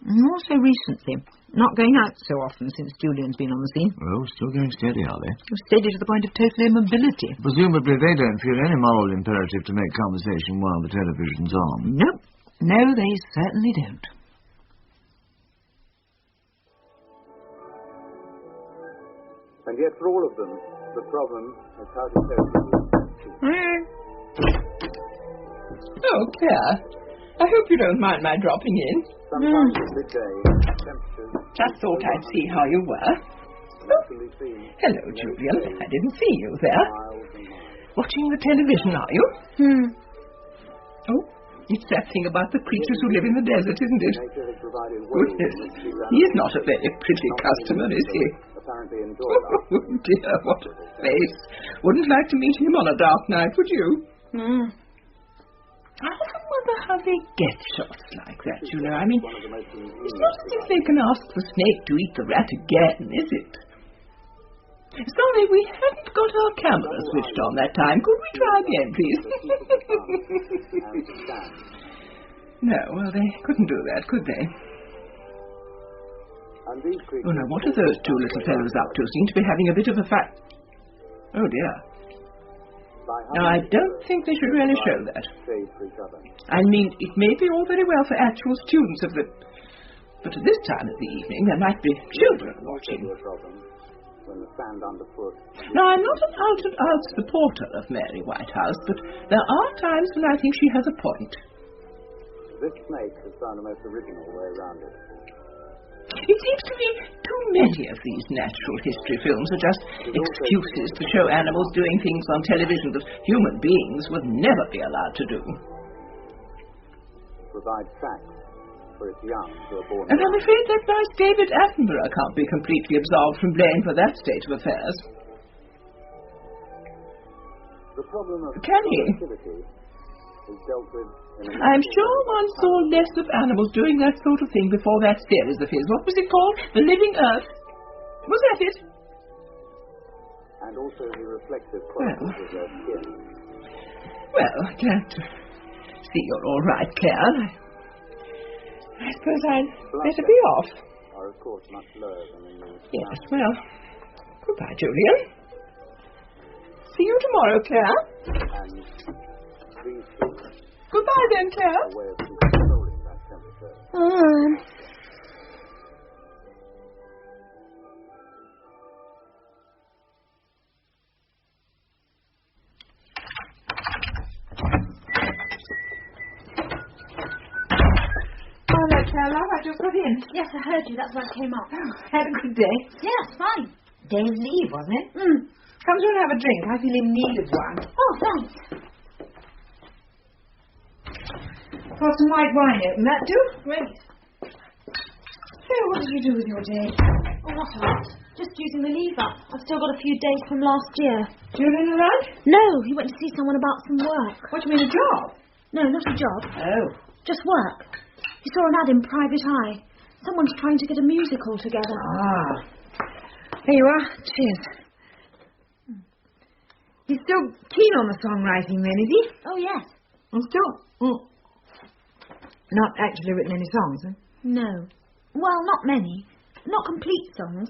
More so recently. Not going out so often since Julian's been on the scene. Oh, still going steady, are they? Steady to the point of total immobility. Presumably they don't feel any moral imperative to make conversation while the television's on. No. No, they certainly don't. And yet for all of them, the problem is how to cope with Oh, Clare. I hope you don't mind my dropping in. sometimes at midday, temperatures Just thought I'd see how you were. naturally seen Hello, Julian. I didn't see you there. miles and miles. Watching the television, are you? Oh, it's that thing about the creatures who live in the desert, isn't it? Nature has provided ways Goodness, in which these he's not a very pretty customer, is he? apparently enjoy life. Oh, dear, what a face. Wouldn't like to meet him on a dark night, would you? I often wonder how they get shots like that, you know. I mean, One of the most it's ingenious not as if they can ask the snake to eat the rat again, is it? Sorry, we hadn't got our camera switched on that time. Could we try again, please? and stand. No, well, they couldn't do that, could they? And these creatures Oh, now, what are those two little fellows up to? Seem to be having a bit of a fight. Oh, dear. by Now, I don't think they should really show that. shade for each other. I mean, it may be all very well for actual students of the... But at this time of the evening, there might be children watching. A problem when the sand underfoot. Now, I'm not an out-and-out supporter of Mary Whitehouse, but there are times when I think she has a point. This snake has found a most original way around it. It seems to me too many of these natural history films are just excuses to show animals doing things on television that human beings would never be allowed to do. Provide facts for its young who are born. And I'm afraid that nice David Attenborough can't be completely absolved from blame for that state of affairs. The problem of Can he? productivity is dealt with in a I'm sure one saw less of animals doing that sort of thing before that series of his. What was it called? The Living Earth. Was that it? and also the reflective qualities of their skin. Well, glad to see you're all right, Clare. I suppose I'd better be off. Are of course much lower than in the Yes, well, goodbye, Julian. See you tomorrow, Clare. and these things Goodbye then, Clare. are a way of controlling that temperature. Hello, Clare, love, I just got in. Yes, I heard you. That's why I came up. Had a good day. Yeah, it's fine. Day's leave, wasn't it? Come to and have a drink. I feel in need of one. Oh, thanks. Got some white wine open, that do? Great. So, what did you do with your day? Oh, not a lot. Just using the leave up. I've still got a few days from last year. Julian around? No, he went to see someone about some work. What do you mean, a job? No, not a job. Oh. Just work. He saw an ad in Private Eye. Someone's trying to get a musical together. Ah. Here you are. Cheers. He's still keen on the songwriting then, is he? Oh, yes. And still not actually written any songs, eh? No. Well, not many. Not complete songs.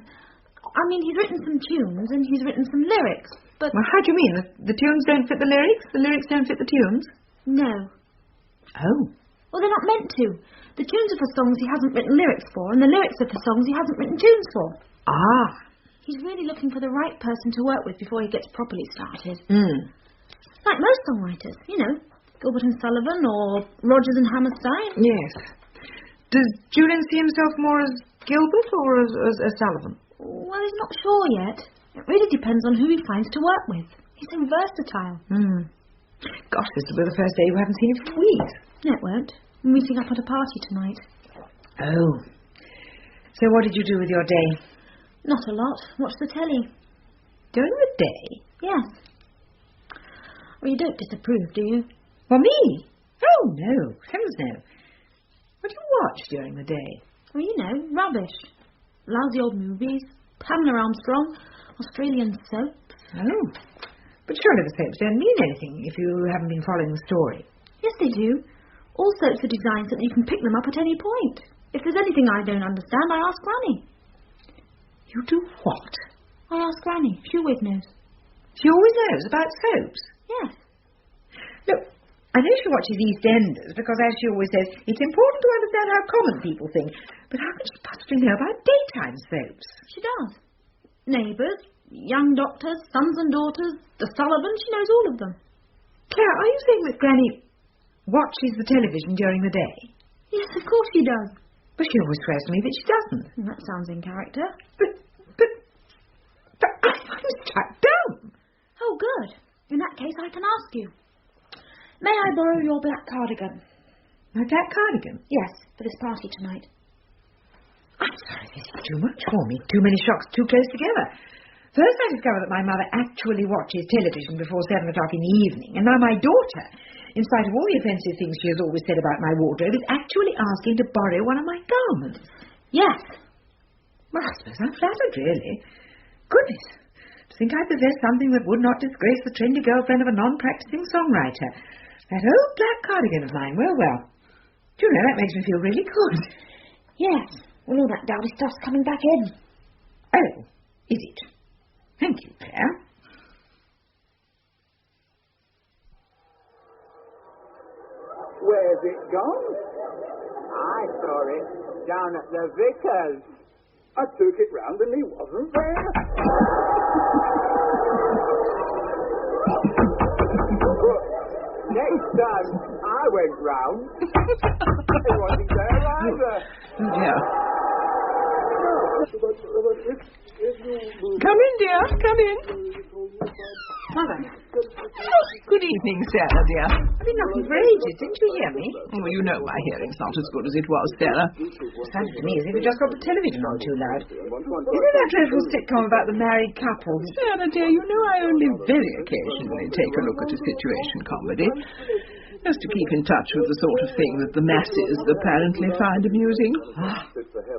I mean, he's written some tunes and he's written some lyrics, but... Well, how do you mean? The tunes don't fit the lyrics? The lyrics don't fit the tunes? No. Oh. Well, they're not meant to. The tunes are for songs he hasn't written lyrics for, and the lyrics are for songs he hasn't written tunes for. Ah. He's really looking for the right person to work with before he gets properly started. Like most songwriters, you know, Gilbert and Sullivan or Rodgers and Hammerstein. Yes. Does Julian see himself more as Gilbert or as Sullivan? Well, he's not sure yet. It really depends on who he finds to work with. He's so versatile. Gosh, this will be the first day we haven't seen him for weeks. No, it won't. We're meeting up at a party tonight. Oh. So what did you do with your day? Not a lot. Watch the telly. During the day? Yes. Well, you don't disapprove, do you? Well, me? Oh, no. Heavens, no. What do you watch during the day? Well, you know, rubbish. Lousy old movies, Pamela Armstrong, Australian soaps. Oh. But surely the soaps don't mean anything if you haven't been following the story. Yes, they do. All soaps are designed so that you can pick them up at any point. If there's anything I don't understand, I ask Granny. You do what? I ask Granny. She always knows. She always knows about soaps? Yes. Look, I know she watches EastEnders because, as she always says, it's important to understand how common people think. But how can she possibly know about daytime soaps? She does. Neighbours, Young Doctors, Sons and Daughters, The Sullivans, she knows all of them. Claire, are you saying that Granny watches the television during the day? Yes, of course she does. But she always swears to me that she doesn't. That sounds in character. But I'm struck dumb. Oh, good. In that case, I can ask you. May I borrow your black cardigan? My black cardigan? Yes, for this party tonight. I'm sorry, this is too much for me. Too many shocks too close together. First I discovered that my mother actually watches television before 7 o'clock in the evening, and now my daughter, in spite of all the offensive things she has always said about my wardrobe, is actually asking to borrow one of my garments. Yes. Well, I suppose I'm flattered, really. Goodness, to think I possess something that would not disgrace the trendy girlfriend of a non-practicing songwriter. That old black cardigan of mine, well. Do you know, that makes me feel really good. Yes. Well, all that dowdy stuff's coming back in. Oh, is it? Thank you, Claire. Where's it gone? I saw it down at the vicar's. I took it round and he wasn't there. But next time I went round, he wasn't there either. Oh, dear. Come in, dear. Come in. Mother. Oh, good evening, Sarah, dear. I've been knocking for ages. Didn't you hear me? Oh, you know my hearing's not as good as it was, Sarah. It sounded to me as if you just got the television on too loud. You know that dreadful sitcom about the married couple? Sarah, dear, you know I only very occasionally take a look at a situation comedy, just to keep in touch with the sort of thing that the masses apparently find amusing.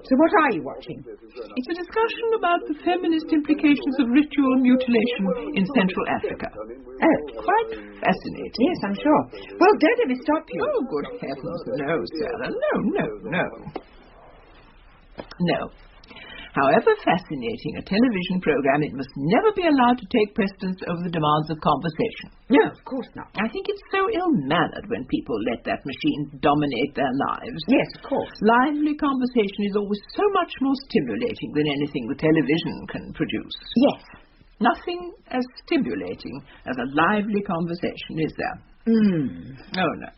So what are you watching? It's a discussion about the feminist implications of ritual mutilation in Central Africa. Oh, Quite fascinating. yes, I'm sure. Well, don't let me stop you. Oh, good heavens, no, Sarah. No. No. However fascinating a television program, it must never be allowed to take precedence over the demands of conversation. No, of course not. I think it's so ill-mannered when people let that machine dominate their lives. Yes, of course. Lively conversation is always so much more stimulating than anything the television can produce. Yes. Nothing as stimulating as a lively conversation, is there? Oh, no.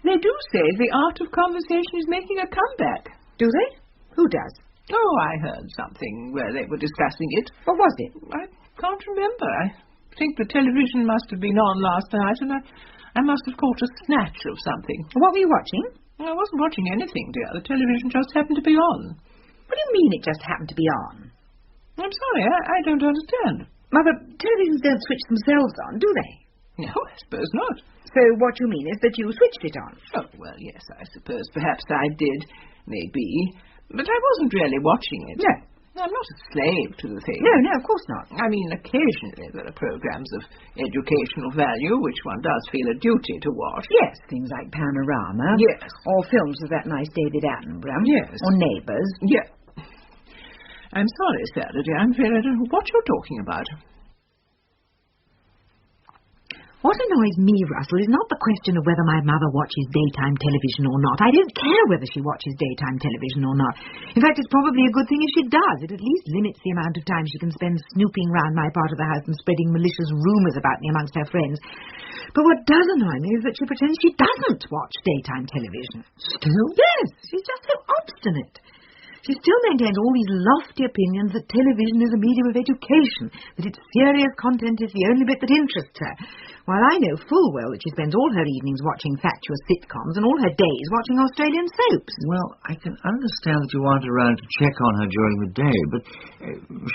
They do say the art of conversation is making a comeback. Do they? Who does? Oh, I heard something where they were discussing it. What was it? I can't remember. I think the television must have been on last night, and I must have caught a snatch of something. What were you watching? I wasn't watching anything, dear. The television just happened to be on. What do you mean it just happened to be on? I'm sorry, I don't understand. Mother, televisions don't switch themselves on, do they? No, I suppose not. So what you mean is that you switched it on? Oh, well, yes, I suppose perhaps I did. Maybe. But I wasn't really watching it. No. I'm not a slave to the thing. No, of course not. I mean, occasionally there are programs of educational value which one does feel a duty to watch. Yes, things like Panorama. Yes. Or films with that nice David Attenborough. Yes. Or Neighbours. Yes. I'm sorry, Sarah, dear. I'm afraid I don't know what you're talking about. What annoys me, Russell, is not the question of whether my mother watches daytime television or not. I don't care whether she watches daytime television or not. In fact, it's probably a good thing if she does. It at least limits the amount of time she can spend snooping round my part of the house and spreading malicious rumours about me amongst her friends. But what does annoy me is that she pretends she doesn't watch daytime television. Still? Yes, she's just so obstinate. She still maintains all these lofty opinions that television is a medium of education, that its serious content is the only bit that interests her, while I know full well that she spends all her evenings watching fatuous sitcoms and all her days watching Australian soaps. Well, I can understand that you aren't around to check on her during the day, but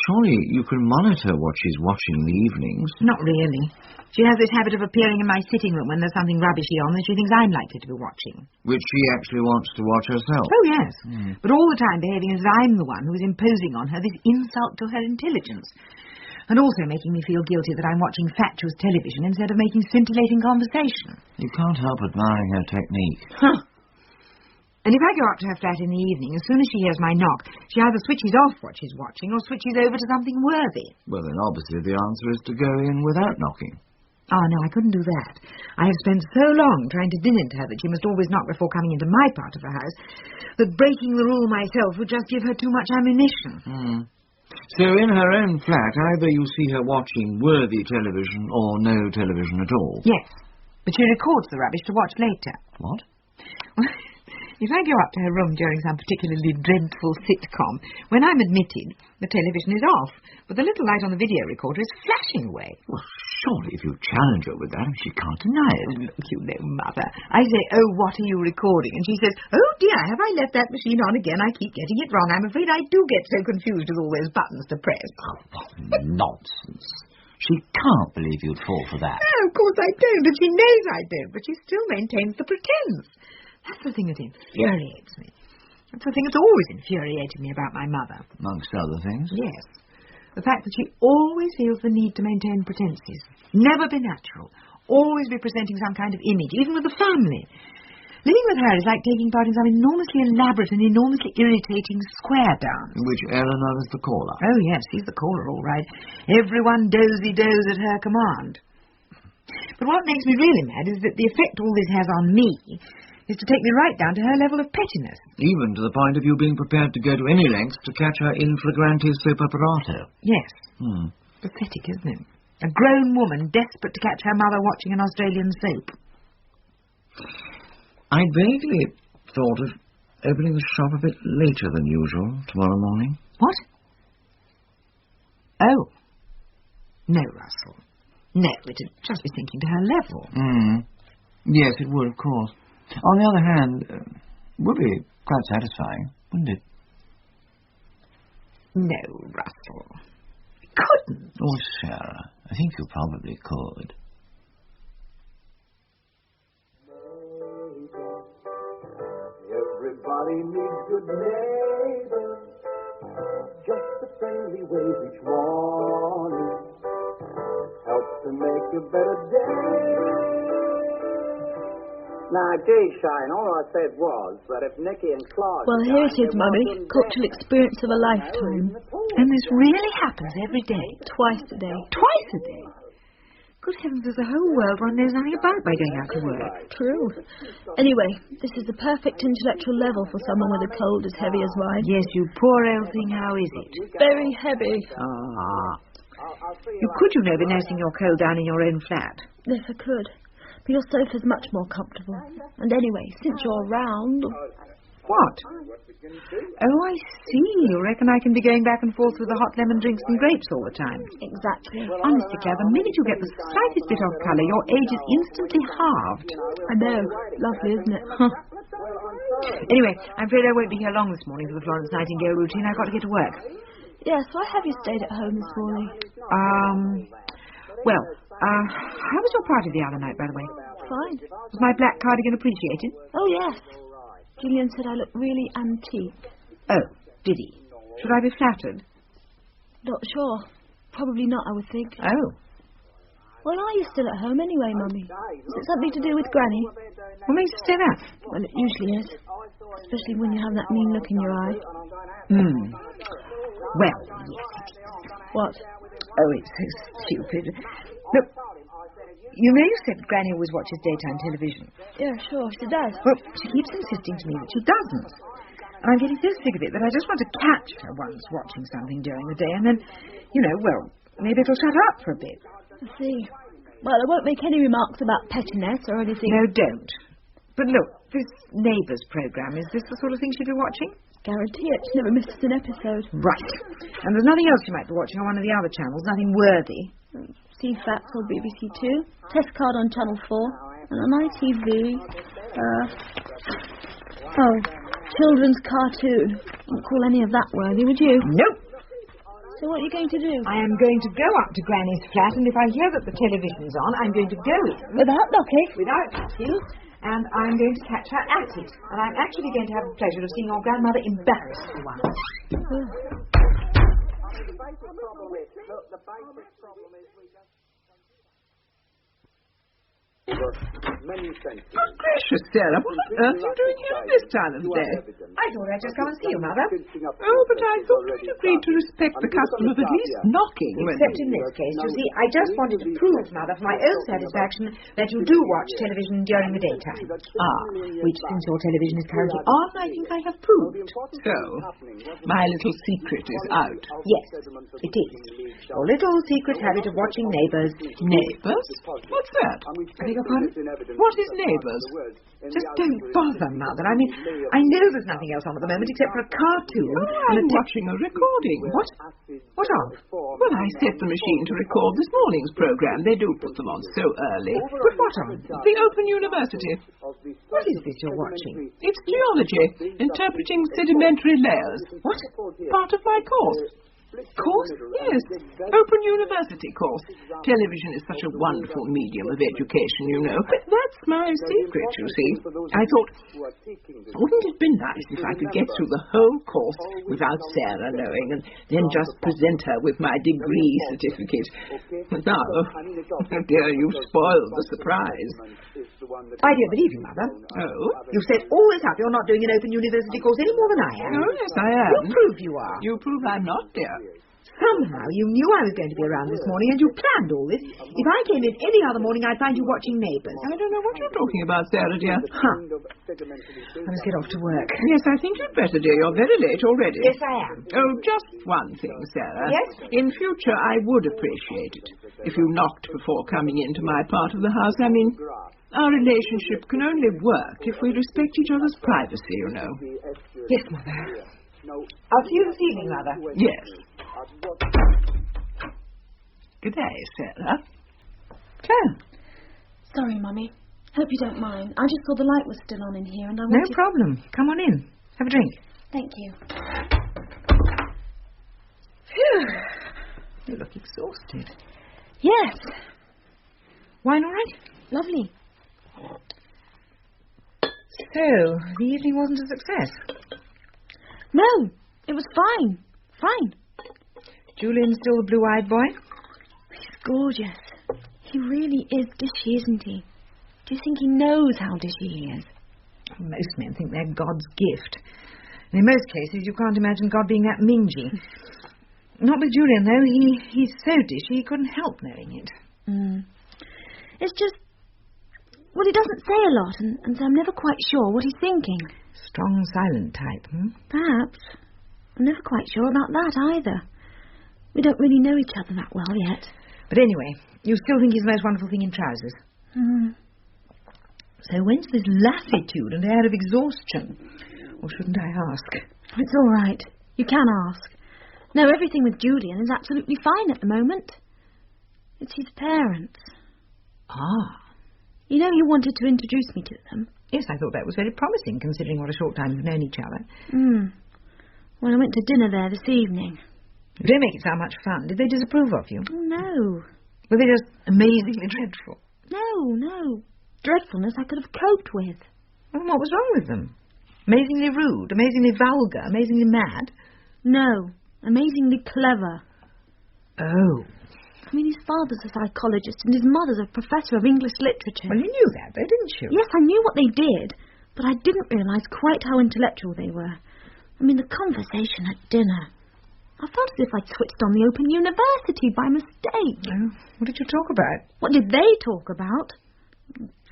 surely you can monitor what she's watching in the evenings. Not really. She has this habit of appearing in my sitting room when there's something rubbishy on that she thinks I'm likely to be watching. Which she actually wants to watch herself. Oh, yes. But all the time behaving as if I'm the one who is imposing on her this insult to her intelligence. And also making me feel guilty that I'm watching fatuous television instead of making scintillating conversation. You can't help admiring her technique. Huh. And if I go up to her flat in the evening, as soon as she hears my knock, she either switches off what she's watching or switches over to something worthy. Well, then obviously the answer is to go in without knocking. Oh, no, I couldn't do that. I have spent so long trying to din into her that she must always knock before coming into my part of the house, that breaking the rule myself would just give her too much ammunition. So in her own flat, either you see her watching worthy television or no television at all. Yes, but she records the rubbish to watch later. What? Well, if I go up to her room during some particularly dreadful sitcom, when I'm admitted, the television is off, but the little light on the video recorder is flashing away. Well, surely if you challenge her with that, she can't deny it. Look, you know, Mother. I say, oh, what are you recording? And she says, oh, dear, have I left that machine on again? I keep getting it wrong. I'm afraid I do get so confused with all those buttons to press. Oh, what nonsense. She can't believe you'd fall for that. No, of course I don't, and she knows I don't, but she still maintains the pretense. That's the thing that infuriates me. That's the thing that's always infuriated me about my mother. Amongst other things? Yes. The fact that she always feels the need to maintain pretenses. Never be natural. Always be presenting some kind of image, even with the family. Living with her is like taking part in some enormously elaborate and enormously irritating square dance. Which Eleanor is the caller. Oh, yes, she's the caller, all right. Everyone dozy-does at her command. But what makes me really mad is that the effect all this has on me is to take me right down to her level of pettiness. Even to the point of you being prepared to go to any lengths to catch her in flagrante soap operato. Yes. Pathetic, isn't it? A grown woman desperate to catch her mother watching an Australian soap. I vaguely thought of opening the shop a bit later than usual tomorrow morning. What? Oh. No, Russell. No, it'd just be sinking to her level. Yes, it would, of course. On the other hand, it would be quite satisfying, wouldn't it? No, Russell. Couldn't. Oh, Sarah, I think you probably could. Everybody needs good neighbors, just a friendly wave each morning helps to make a better day. Now, gee, Shine, all I said was that if Nicky and Clare... Well, here it is, Mummy. Cultural experience of a lifetime. And this really happens every day? Twice a day. Twice a day? Good heavens, there's a whole world one knows nothing about by going out to work. True. Anyway, this is the perfect intellectual level for someone with a cold as heavy as mine. Yes, you poor old thing, how is it? Very heavy. You could, you know, be nursing your cold down in your own flat. Yes, I could. But your sofa's much more comfortable. And anyway, since you're around... What? Oh, I see. You reckon I can be going back and forth with the hot lemon drinks and grapes all the time? Exactly. Honestly, Clare, the minute you get the slightest bit of colour, your age is instantly halved. I know. Lovely, isn't it? Anyway, I'm afraid I won't be here long this morning for the Florence Nightingale routine. I've got to get to work. Yes, why have you stayed at home this morning? How was your party the other night, by the way? Fine. Was my black cardigan appreciated? Oh, yes. Julian said I look really antique. Oh, did he? Should I be flattered? Not sure. Probably not, I would think. Oh. Well, are you still at home anyway, Mummy? Is it something to do with Granny? What makes you say that? Well, it usually is. Especially when you have that mean look in your eye. Well, yes, it is. What? Oh, it's so stupid. Look, you know you said Granny always watches daytime television. Yeah, sure, she does. Well, she keeps insisting to me that she doesn't. And I'm getting so sick of it that I just want to catch her once watching something during the day and then, maybe it'll shut up for a bit. I see. Well, I won't make any remarks about pettiness or anything. No, don't. But look, this Neighbours programme, is this the sort of thing she'd be watching? Guarantee it. She never misses an episode. Right. And there's nothing else she might be watching on one of the other channels, nothing worthy. CFAX or BBC 2. Test card on Channel 4. And on ITV, children's cartoon. Wouldn't call any of that worthy, would you? Nope. So what are you going to do? I am going to go up to Granny's flat, and if I hear that the television's on, I'm going to go in. Without knocking? Without knocking. And I'm going to catch her at it. And I'm actually going to have the pleasure of seeing your grandmother embarrassed for once. Good gracious, Sarah, what on earth are you doing here at this time of day? I thought I'd just come and see you, Mother. Oh, but I thought we'd agreed to respect the custom of at least knocking. Except in this case, you see, I just wanted to prove, Mother, for my own satisfaction, that you do watch television during the daytime. Which, since your television is currently on, I think I have proved. So, my little secret is out. Yes, it is. Your little secret habit of watching Neighbours. Neighbours? What's that? I beg your pardon? What is Neighbours? Just don't bother, Mother. I mean, I know there's nothing else on at the moment except for a cartoon. I'm watching a recording. What? What of? Well, I set the machine to record this morning's programme. They do put them on so early. But what on? The Open University. What is this you're watching? It's geology, interpreting sedimentary layers. What? Part of my course. Course? Yes, Open University course. Television is such a wonderful medium of education, you know. But that's my secret, you see. I thought, wouldn't it be nice if I could get through the whole course without Sarah knowing, and then just present her with my degree certificate? But now, oh dear, you've spoiled the surprise. I don't believe you, Mother. Oh? You've set all this up. You're not doing an Open University course any more than I am. Oh, yes, I am. You prove you are. You prove I'm not, dear. Somehow you knew I was going to be around this morning and you planned all this. If I came in any other morning, I'd find you watching Neighbours. I don't know what you're talking about, Sarah, dear. Huh. I must get off to work. Yes, I think you'd better, dear. You're very late already. Yes, I am. Oh, just one thing, Sarah. Yes? In future, I would appreciate it if you knocked before coming into my part of the house. I mean, our relationship can only work if we respect each other's privacy, you know. Yes, Mother. I'll see you this evening, Mother. Yes. Good day, Sarah. Clare. Sorry, Mummy. Hope you don't mind. I just saw the light was still on in here and I No wanted... problem. Come on in. Have a drink. Thank you. Phew. You look exhausted. Yes. Wine all right? Lovely. So, the evening wasn't a success? No, it was fine. Fine. Julian still the blue-eyed boy? He's gorgeous. He really is dishy, isn't he? Do you think he knows how dishy he is? Most men think they're God's gift. And in most cases, you can't imagine God being that mingy. Not with Julian, though. He's so dishy, he couldn't help knowing it. It's just... Well, he doesn't say a lot, and so I'm never quite sure what he's thinking. Strong, silent type, Perhaps. I'm never quite sure about that either. We don't really know each other that well yet. But anyway, you still think he's the most wonderful thing in trousers? So whence this lassitude and air of exhaustion? Or shouldn't I ask? It's all right. You can ask. No, everything with Julian is absolutely fine at the moment. It's his parents. Ah. You know you wanted to introduce me to them. Yes, I thought that was very promising, considering what a short time we've known each other. Well, I went to dinner there this evening. You don't make it sound much fun. Did they disapprove of you? No. Were they just amazingly dreadful? No. Dreadfulness I could have coped with. Well, what was wrong with them? Amazingly rude, amazingly vulgar, amazingly mad? No. Amazingly clever. Oh. I mean, his father's a psychologist and his mother's a professor of English literature. Well, you knew that, though, didn't you? Yes, I knew what they did, but I didn't realise quite how intellectual they were. I mean, the conversation at dinner. I felt as if I'd switched on the Open University by mistake. Oh, what did you talk about? What did they talk about?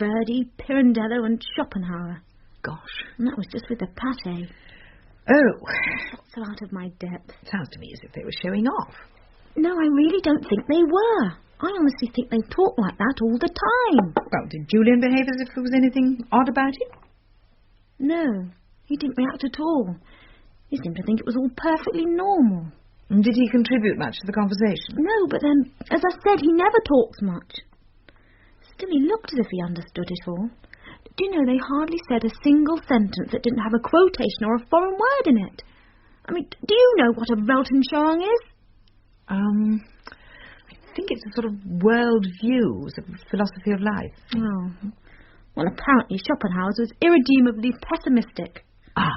Verdi, Pirandello and Schopenhauer. Gosh. And that was just with the pâté. Oh. So out of my depth. Sounds to me as if they were showing off. No, I really don't think they were. I honestly think they talk like that all the time. Well, did Julian behave as if there was anything odd about it? No, he didn't react at all. He seemed to think it was all perfectly normal. And did he contribute much to the conversation? No, but then, as I said, he never talks much. Still, he looked as if he understood it all. Do you know, they hardly said a single sentence that didn't have a quotation or a foreign word in it. I mean, do you know what a Weltanschauung is? I think it's a sort of world view, sort of philosophy of life. Oh. Well, apparently Schopenhauer's was irredeemably pessimistic. Ah.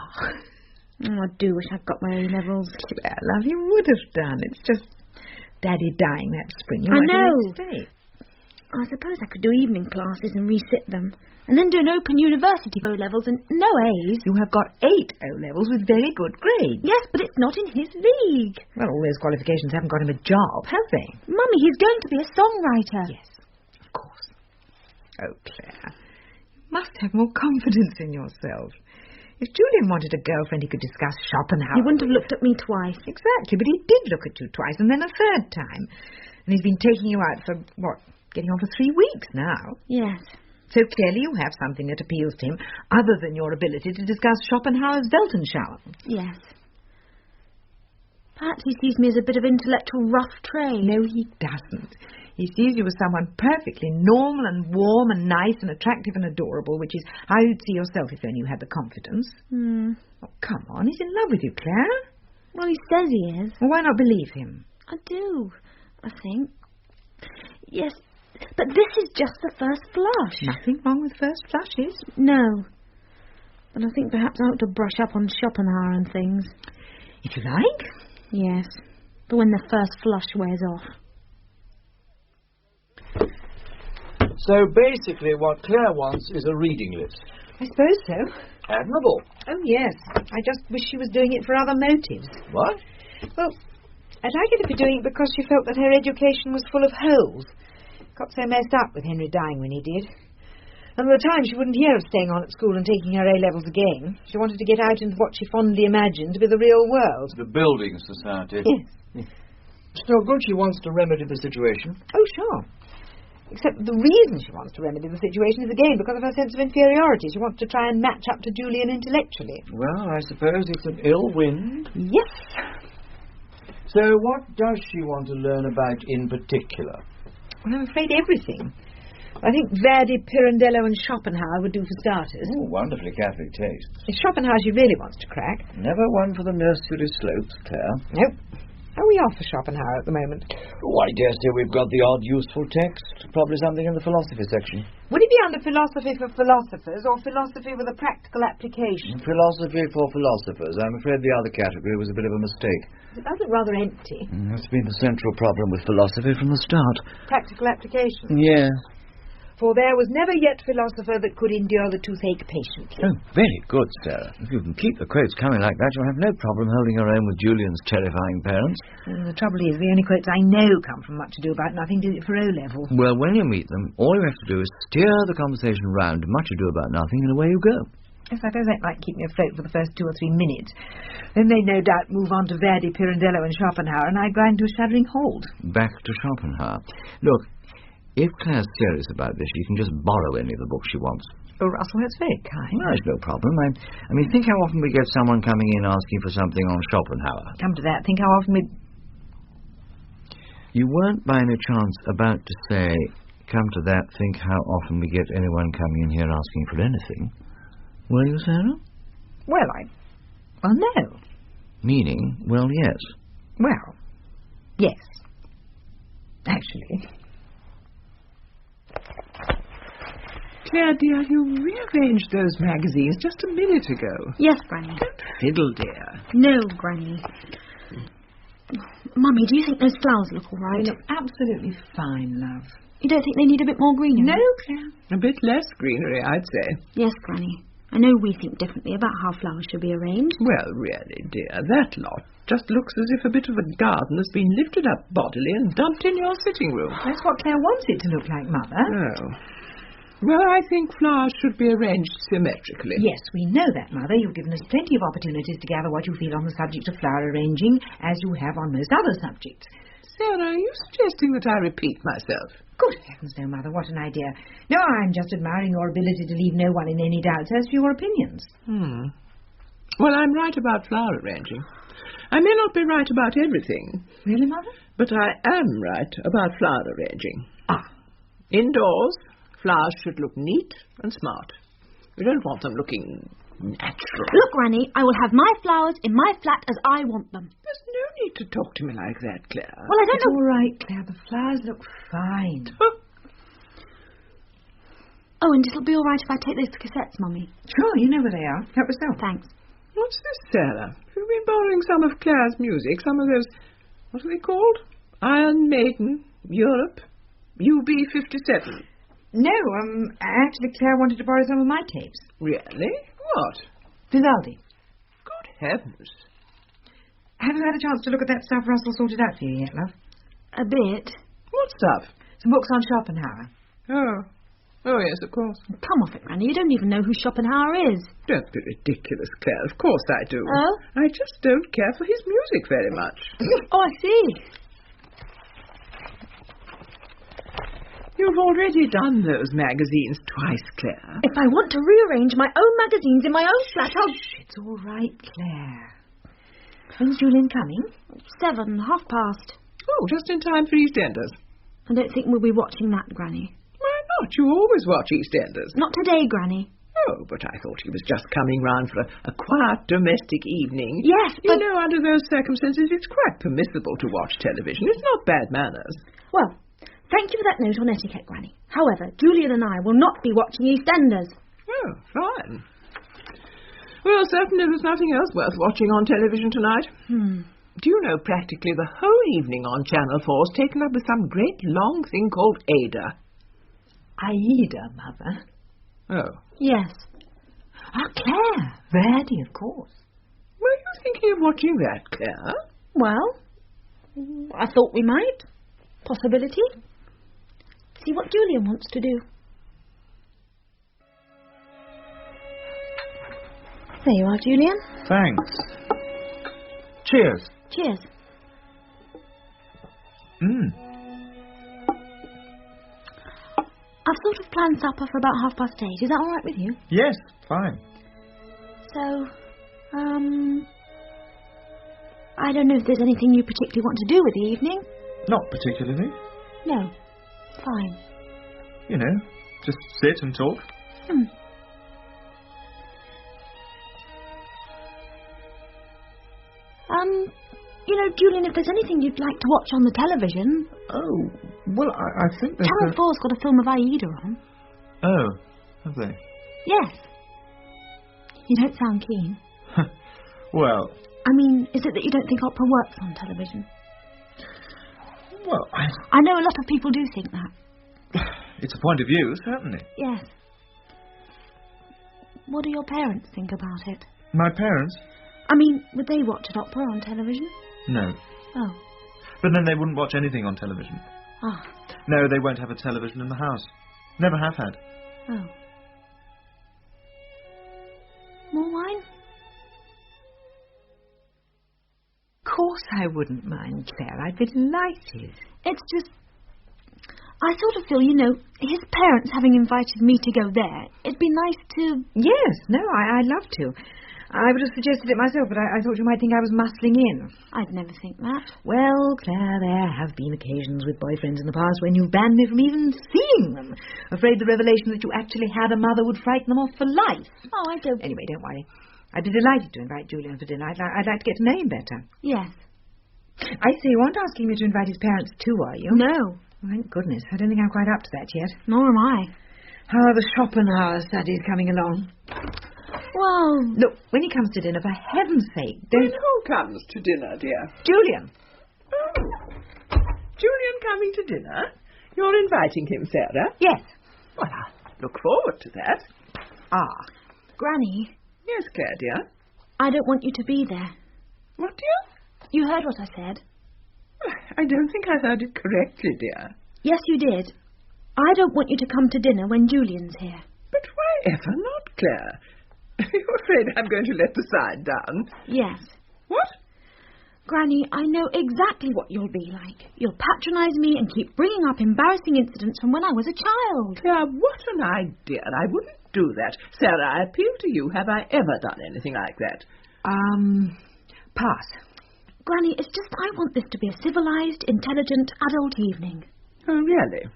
Oh, I do wish I'd got my A-levels. Well, love, you would have done. It's just Daddy dying that spring. You I might know. have to stay. I suppose I could do evening classes and resit them. And then do an Open University O-levels and no A's. You have got 8 O-levels with very good grades. Yes, but it's not in his league. Well, all those qualifications haven't got him a job, have they? Mummy, he's going to be a songwriter. Yes, of course. Oh, Claire, you must have more confidence in yourself. If Julian wanted a girlfriend, he could discuss Schopenhauer. He wouldn't have looked at me twice. Exactly, but he did look at you twice and then a third time. And he's been taking you out for, getting on for 3 weeks now. Yes. So clearly you have something that appeals to him, other than your ability to discuss Schopenhauer's Weltanschauung. Yes. Perhaps he sees me as a bit of intellectual rough trade. No, he doesn't. He sees you as someone perfectly normal and warm and nice and attractive and adorable, which is how you'd see yourself if only you had the confidence. Oh, come on, he's in love with you, Claire. Well, he says he is. Well, why not believe him? I do, I think. Yes, but this is just the first flush. Nothing wrong with first flushes. No. But I think perhaps I ought to brush up on Schopenhauer and things. If you like. Yes, but when the first flush wears off. So basically what Claire wants is a reading list. I suppose so. Admirable. Oh, yes. I just wish she was doing it for other motives. What? Well, I'd like her to be doing it because she felt that her education was full of holes. Got so messed up with Henry dying when he did. And at the time she wouldn't hear of staying on at school and taking her A-levels again. She wanted to get out into what she fondly imagined to be the real world. The building society. Yes. So good she wants to remedy the situation. Oh, sure. Except the reason she wants to remedy the situation is again because of her sense of inferiority. She wants to try and match up to Julian intellectually. Well, I suppose it's an ill wind. Yes. So what does she want to learn about in particular? Well, I'm afraid everything. I think Verdi, Pirandello and Schopenhauer would do for starters. Oh, wonderfully Catholic taste. It's Schopenhauer she really wants to crack. Never one for the nursery slopes, Claire. Nope. Are we off for Schopenhauer at the moment? Oh, I dare say we've got the odd useful text. Probably something in the philosophy section. Would it be under philosophy for philosophers or philosophy with a practical application? Philosophy for philosophers. I'm afraid the other category was a bit of a mistake. It does look rather empty. That's been the central problem with philosophy from the start. Practical application. Yes. For there was never yet philosopher that could endure the toothache patiently. Oh, very good, Sarah. If you can keep the quotes coming like that, you'll have no problem holding your own with Julian's terrifying parents. And the trouble is, the only quotes I know come from Much Ado About Nothing, did it for O-level. Well, when you meet them, all you have to do is steer the conversation round to Much Ado About Nothing, and away you go. Yes, I suppose that might keep me afloat for the first 2 or 3 minutes. Then they no doubt move on to Verdi, Pirandello and Schopenhauer, and I grind to a shuddering halt. Back to Schopenhauer. Look, if Claire's serious about this, she can just borrow any of the books she wants. Oh, Russell, that's very kind. No, it's no problem. I mean, think how often we get someone coming in asking for something on Schopenhauer. Come to that, think how often we... You weren't by any chance about to say, come to that, think how often we get anyone coming in here asking for anything. Were you, Sarah? Well, no. Meaning, well, yes. Well, yes. Actually. Clare, dear, you rearranged those magazines just a minute ago. Yes, Granny. Fiddle, dear. No, Granny. Mummy, do you think those flowers look all right? They look absolutely fine, love. You don't think they need a bit more greenery? No, Clare. A bit less greenery, I'd say. Yes, Granny. I know we think differently about how flowers should be arranged. Well, really, dear, that lot just looks as if a bit of a garden has been lifted up bodily and dumped in your sitting room. That's what Clare wants it to look like, Mother. Oh. Well, I think flowers should be arranged symmetrically. Yes, we know that, Mother. You've given us plenty of opportunities to gather what you feel on the subject of flower arranging, as you have on most other subjects. Sarah, are you suggesting that I repeat myself? Good heavens, no, Mother, what an idea. No, I'm just admiring your ability to leave no one in any doubts as to your opinions. Well, I'm right about flower arranging. I may not be right about everything. Really, Mother? But I am right about flower arranging. Ah. Indoors, flowers should look neat and smart. We don't want them looking natural. Look, Granny, I will have my flowers in my flat as I want them. There's no need to talk to me like that, Clare. Well, I don't It's know... all right, Clare. The flowers look fine. Oh, and it'll be all right if I take those cassettes, Mummy. Sure, you know where they are. Help yourself. Thanks. What's this, Sarah? You've been borrowing some of Clare's music, some of those, what are they called? Iron Maiden, Europe, UB57. No, actually, Clare wanted to borrow some of my tapes. Really? What? Vivaldi. Good heavens. Have you had a chance to look at that stuff Russell sorted out for you yet, love? A bit. What stuff? Some books on Schopenhauer. Oh, yes, of course. Come off it, Granny. You don't even know who Schopenhauer is. Don't be ridiculous, Clare. Of course I do. Oh? I just don't care for his music very much. Oh, I see. You've already done those magazines twice, Clare. If I want to rearrange my own magazines in my own flat, I'll... Shh, it's all right, Clare. When's Julian coming? 7:30. Oh, just in time for EastEnders. I don't think we'll be watching that, Granny. Why not? You always watch EastEnders. Not today, Granny. Oh, but I thought he was just coming round for a quiet domestic evening. Yes, but... You know, under those circumstances, it's quite permissible to watch television. It's not bad manners. Well, thank you for that note on etiquette, Granny. However, Julian and I will not be watching EastEnders. Oh, fine. Well, certainly there's nothing else worth watching on television tonight. Do you know practically the whole evening on Channel 4 is taken up with some great long thing called Ada? Aida, Mother. Oh. Yes. Ah, Clare. Verdi, of course. Were you thinking of watching that, Clare? Well, I thought we might. Possibility. See what Julian wants to do. There you are, Julian. Thanks. Cheers. Cheers. I've sort of planned supper for about 8:30. Is that all right with you? Yes, fine. So, I don't know if there's anything you particularly want to do with the evening. Not particularly. No. Fine. You know, just sit and talk. You know, Julian, if there's anything you'd like to watch on the television... Oh, well, I think there's... Channel 4's got a film of Aida on. Oh, have they? Yes. You don't sound keen. Well... I mean, is it that you don't think opera works on television? Well, I know a lot of people do think that. It's a point of view, certainly. Yes. What do your parents think about it? My parents? I mean, would they watch an opera on television? No. Oh. But then they wouldn't watch anything on television. Ah. No, they won't have a television in the house. Never have had. Oh. More wine? Of course I wouldn't mind, Clare. I'd be delighted. It's just... I sort of feel, you know, his parents having invited me to go there, it'd be nice to... Yes, no, I'd love to. I would have suggested it myself, but I thought you might think I was muscling in. I'd never think that. Well, Clare, there have been occasions with boyfriends in the past when you've banned me from even seeing them, afraid the revelation that you actually had a mother would frighten them off for life. Oh, I don't... Anyway, don't worry. I'd be delighted to invite Julian for dinner. I'd like to get to know him better. Yes. I say, you aren't asking me to invite his parents too, are you? No. Thank goodness. I don't think I'm quite up to that yet. Nor am I. How are the Schopenhauer studies coming along? Well... Look, when he comes to dinner, for heaven's sake, don't... Who comes to dinner, dear? Julian! Oh. Julian coming to dinner? You're inviting him, Sarah? Yes. Well, I look forward to that. Ah. Granny, Yes, Clare, dear? I don't want you to be there. What, dear? You heard what I said. I don't think I heard it correctly, dear. Yes, you did. I don't want you to come to dinner when Julian's here. But why ever not, Clare? You're afraid I'm going to let the side down? Yes. What? Granny, I know exactly what you'll be like. You'll patronise me and keep bringing up embarrassing incidents from when I was a child. Clare, what an idea. I wouldn't do that. Sarah, I appeal to you. Have I ever done anything like that? Pass. Granny, it's just I want this to be a civilised, intelligent, adult evening. Oh, really?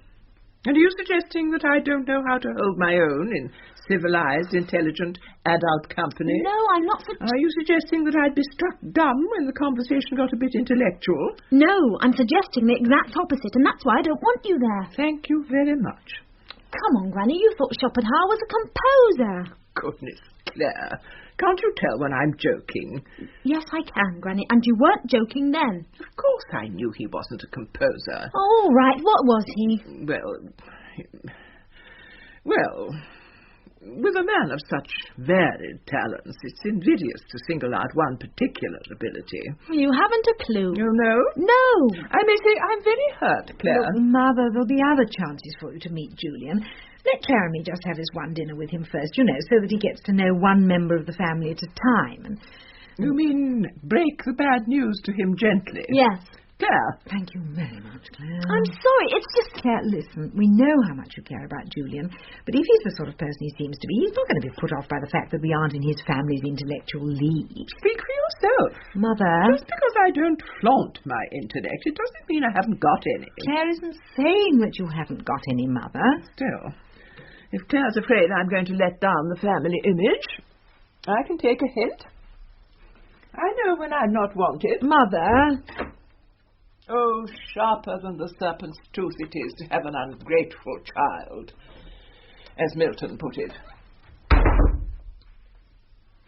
And are you suggesting that I don't know how to hold my own in civilised, intelligent, adult company? No, I'm not... Are you suggesting that I'd be struck dumb when the conversation got a bit intellectual? No, I'm suggesting the exact opposite, and that's why I don't want you there. Thank you very much. Come on, Granny, you thought Schopenhauer was a composer. Goodness, Clare. Can't you tell when I'm joking? Yes, I can, Granny, and you weren't joking then. Of course I knew he wasn't a composer. All right, what was he? Well, with a man of such varied talents, it's invidious to single out one particular ability. You haven't a clue. You know? No. I may say I'm very hurt, Clare. Look, Mother, there'll be other chances for you to meet Julian. Let Clare and me just have this one dinner with him first, so that he gets to know one member of the family at a time. And you mean break the bad news to him gently? Yes. Clare. Thank you very much, Clare. I'm sorry, it's just... Clare, listen, we know how much you care about Julian, but if he's the sort of person he seems to be, he's not going to be put off by the fact that we aren't in his family's intellectual league. Speak for yourself. Mother. Just because I don't flaunt my intellect, it doesn't mean I haven't got any. Clare isn't saying that you haven't got any, Mother. Still, if Clare's afraid I'm going to let down the family image, I can take a hint. I know when I'm not wanted. Mother. Oh, sharper than the serpent's tooth it is to have an ungrateful child, as Milton put it.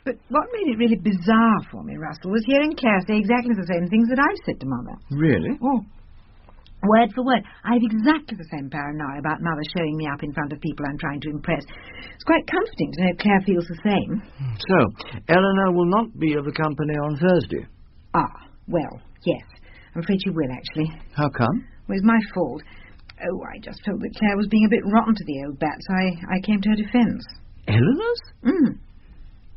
But what made it really bizarre for me, Russell, was hearing Clare say exactly the same things that I've said to Mother. Really? Oh. Word for word. I have exactly the same paranoia about Mother showing me up in front of people I'm trying to impress. It's quite comforting to know Clare feels the same. So, Eleanor will not be of the company on Thursday? Ah, well, yes. I'm afraid she will, actually. How come? Well, it's my fault. Oh, I just felt that Clare was being a bit rotten to the old bat, so I came to her defence. Eleanor's?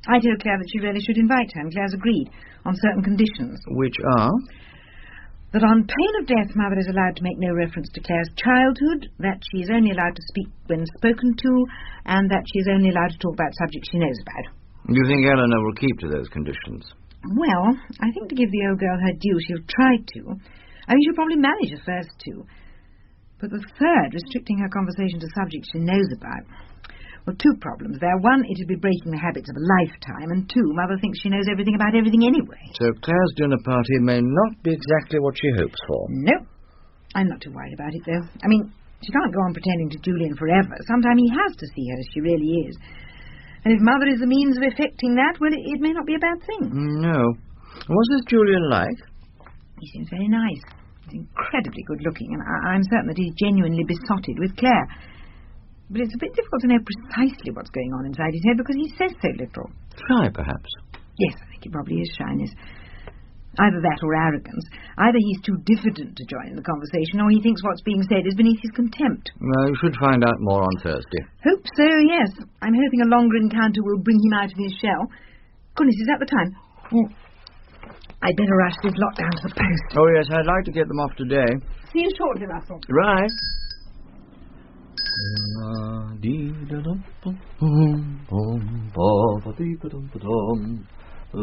I told Clare that she really should invite her, and Clare's agreed, on certain conditions. Which are? That on pain of death, Mother is allowed to make no reference to Clare's childhood, that she is only allowed to speak when spoken to, and that she is only allowed to talk about subjects she knows about. You think Eleanor will keep to those conditions? Well, I think to give the old girl her due, she'll try to. I mean, she'll probably manage the first two. But the third, restricting her conversation to subjects she knows about. Well, two problems there. One, it'd be breaking the habits of a lifetime, and two, Mother thinks she knows everything about everything anyway. So Clare's dinner party may not be exactly what she hopes for. No. I'm not too worried about it, though. I mean, she can't go on pretending to Julian forever. Sometime he has to see her as she really is. And if Mother is the means of effecting that, well, it may not be a bad thing. No. What is Julian like? He seems very nice. He's incredibly good-looking, and I'm certain that he's genuinely besotted with Clare. But it's a bit difficult to know precisely what's going on inside his head because he says so little. Shy, perhaps? Yes, I think it probably is shyness. Either that or arrogance. Either he's too diffident to join in the conversation, or he thinks what's being said is beneath his contempt. Well, you should find out more on Thursday. Hope so, yes. I'm hoping a longer encounter will bring him out of his shell. Goodness, is that the time? I'd better rush this lot down to the post. Oh, yes, I'd like to get them off today. See you shortly, Russell. Right. Good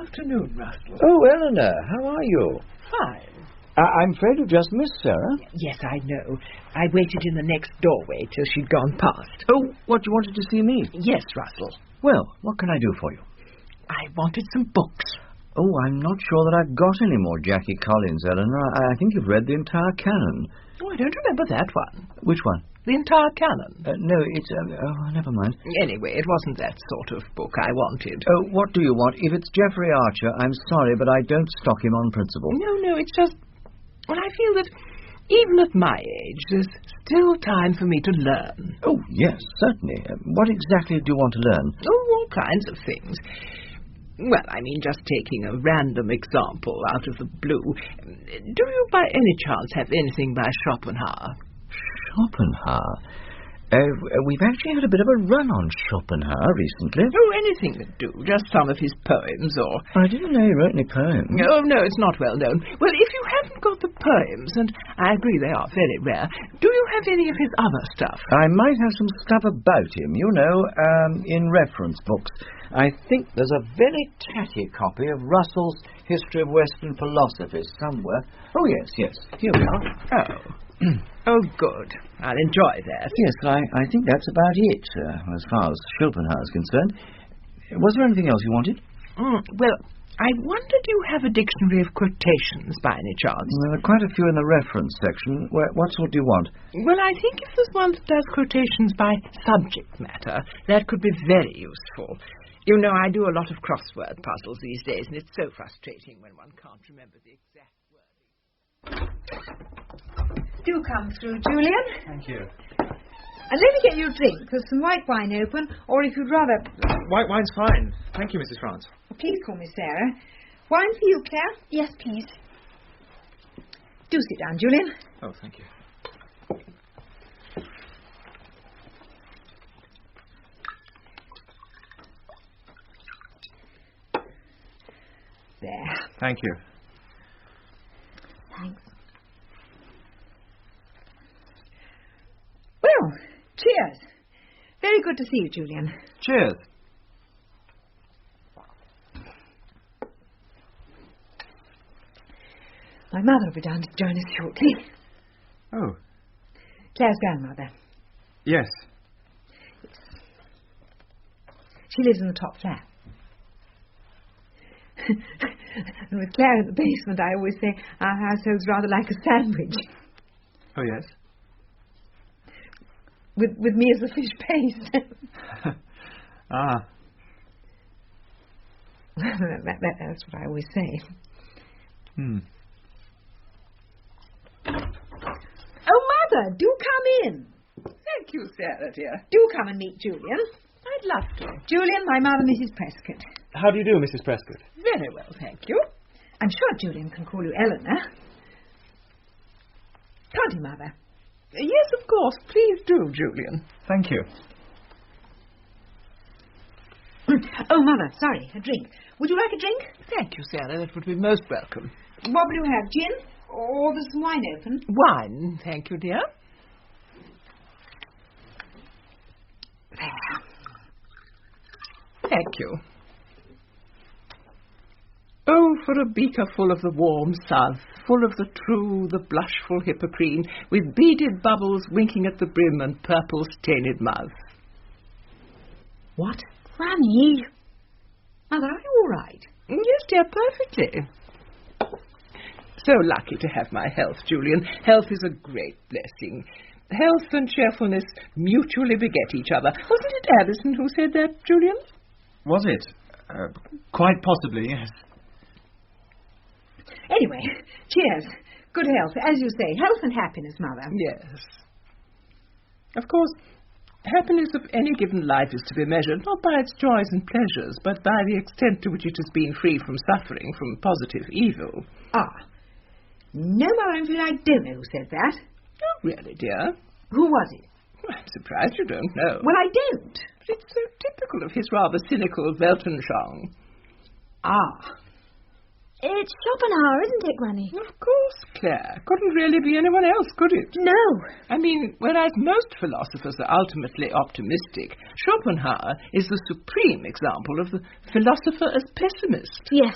afternoon, Russell. Oh, Eleanor, how are you? Fine. I'm afraid you just missed Sarah. Yes, I know. I waited in the next doorway till she'd gone past. Oh, what, you wanted to see me? Yes, Russell. Well, what can I do for you? I wanted some books. Oh, I'm not sure that I've got any more Jackie Collins, Eleanor. I think you've read the entire canon. Oh, I don't remember that one. Which one? The entire canon. No, it's... never mind. Anyway, it wasn't that sort of book I wanted. Oh, what do you want? If it's Geoffrey Archer, I'm sorry, but I don't stock him on principle. No, it's just... Well, I feel that even at my age, there's still time for me to learn. Oh, yes, certainly. What exactly do you want to learn? Oh, all kinds of things. Well, I mean, just taking a random example out of the blue. Do you by any chance have anything by Schopenhauer? Schopenhauer? We've actually had a bit of a run on Schopenhauer recently. Oh, anything would do. Just some of his poems, or... I didn't know he wrote any poems. Oh, no, it's not well known. Well, if you haven't got the poems, and I agree they are very rare, do you have any of his other stuff? I might have some stuff about him, in reference books. I think there's a very tatty copy of Russell's History of Western Philosophy somewhere. Oh, yes, here we are. Oh. Oh, good. I'll enjoy that. Yes, I think that's about it, as far as Schopenhauer is concerned. Was there anything else you wanted? Well, I wonder, do you have a dictionary of quotations by any chance? There are quite a few in the reference section. What sort do you want? Well, I think if there's one that does quotations by subject matter, that could be very useful. You know, I do a lot of crossword puzzles these days, and it's so frustrating when one can't remember the exact word. Do come through, Julian. Thank you. And let me get you a drink. There's some white wine open, or if you'd rather... White wine's fine. Thank you, Mrs. France. Please call me Sarah. Wine for you, Clare? Yes, please. Do sit down, Julian. Oh, thank you. There. Thank you. Thanks. Well, cheers. Very good to see you, Julian. Cheers. My mother will be down to join us shortly. Oh, Claire's grandmother. yes. She lives in the top flat. And with Claire in the basement, I always say our household's rather like a sandwich. Oh, yes. With me as the fish paste. Ah. That's what I always say. Oh, Mother, do come in. Thank you, Sarah, dear. Do come and meet Julian. I'd love to. Julian, my mother, Mrs. Prescott. How do you do, Mrs. Prescott? Very well, thank you. I'm sure Julian can call you Eleanor. Can't he, Mother? Yes, of course. Please do, Julian. Thank you. Oh, Mother, sorry, a drink. Would you like a drink? Thank you, Sarah. That would be most welcome. What will you have, gin? Or there's some wine open? Wine, thank you, dear. There. Thank you. Oh, for a beaker full of the warm south, full of the true, the blushful Hippocrene, with beaded bubbles winking at the brim and purple stained mouth. What? Granny. Mother, are you all right? Yes, dear, perfectly. So lucky to have my health, Julian. Health is a great blessing. Health and cheerfulness mutually beget each other. Wasn't it Addison who said that, Julian? Was it? Quite possibly, yes. Anyway, cheers. Good health. As you say, health and happiness, Mother. Yes. Of course, happiness of any given life is to be measured not by its joys and pleasures, but by the extent to which it has been free from suffering, from positive evil. Ah. No, Mother, I'm afraid I don't know who said that. Oh, really, dear? Who was it? Well, I'm surprised you don't know. Well, I don't. But it's so typical of his rather cynical Weltanschauung. Ah. It's Schopenhauer, isn't it, Granny? Of course, Clare. Couldn't really be anyone else, could it? No. I mean, whereas most philosophers are ultimately optimistic, Schopenhauer is the supreme example of the philosopher as pessimist. Yes.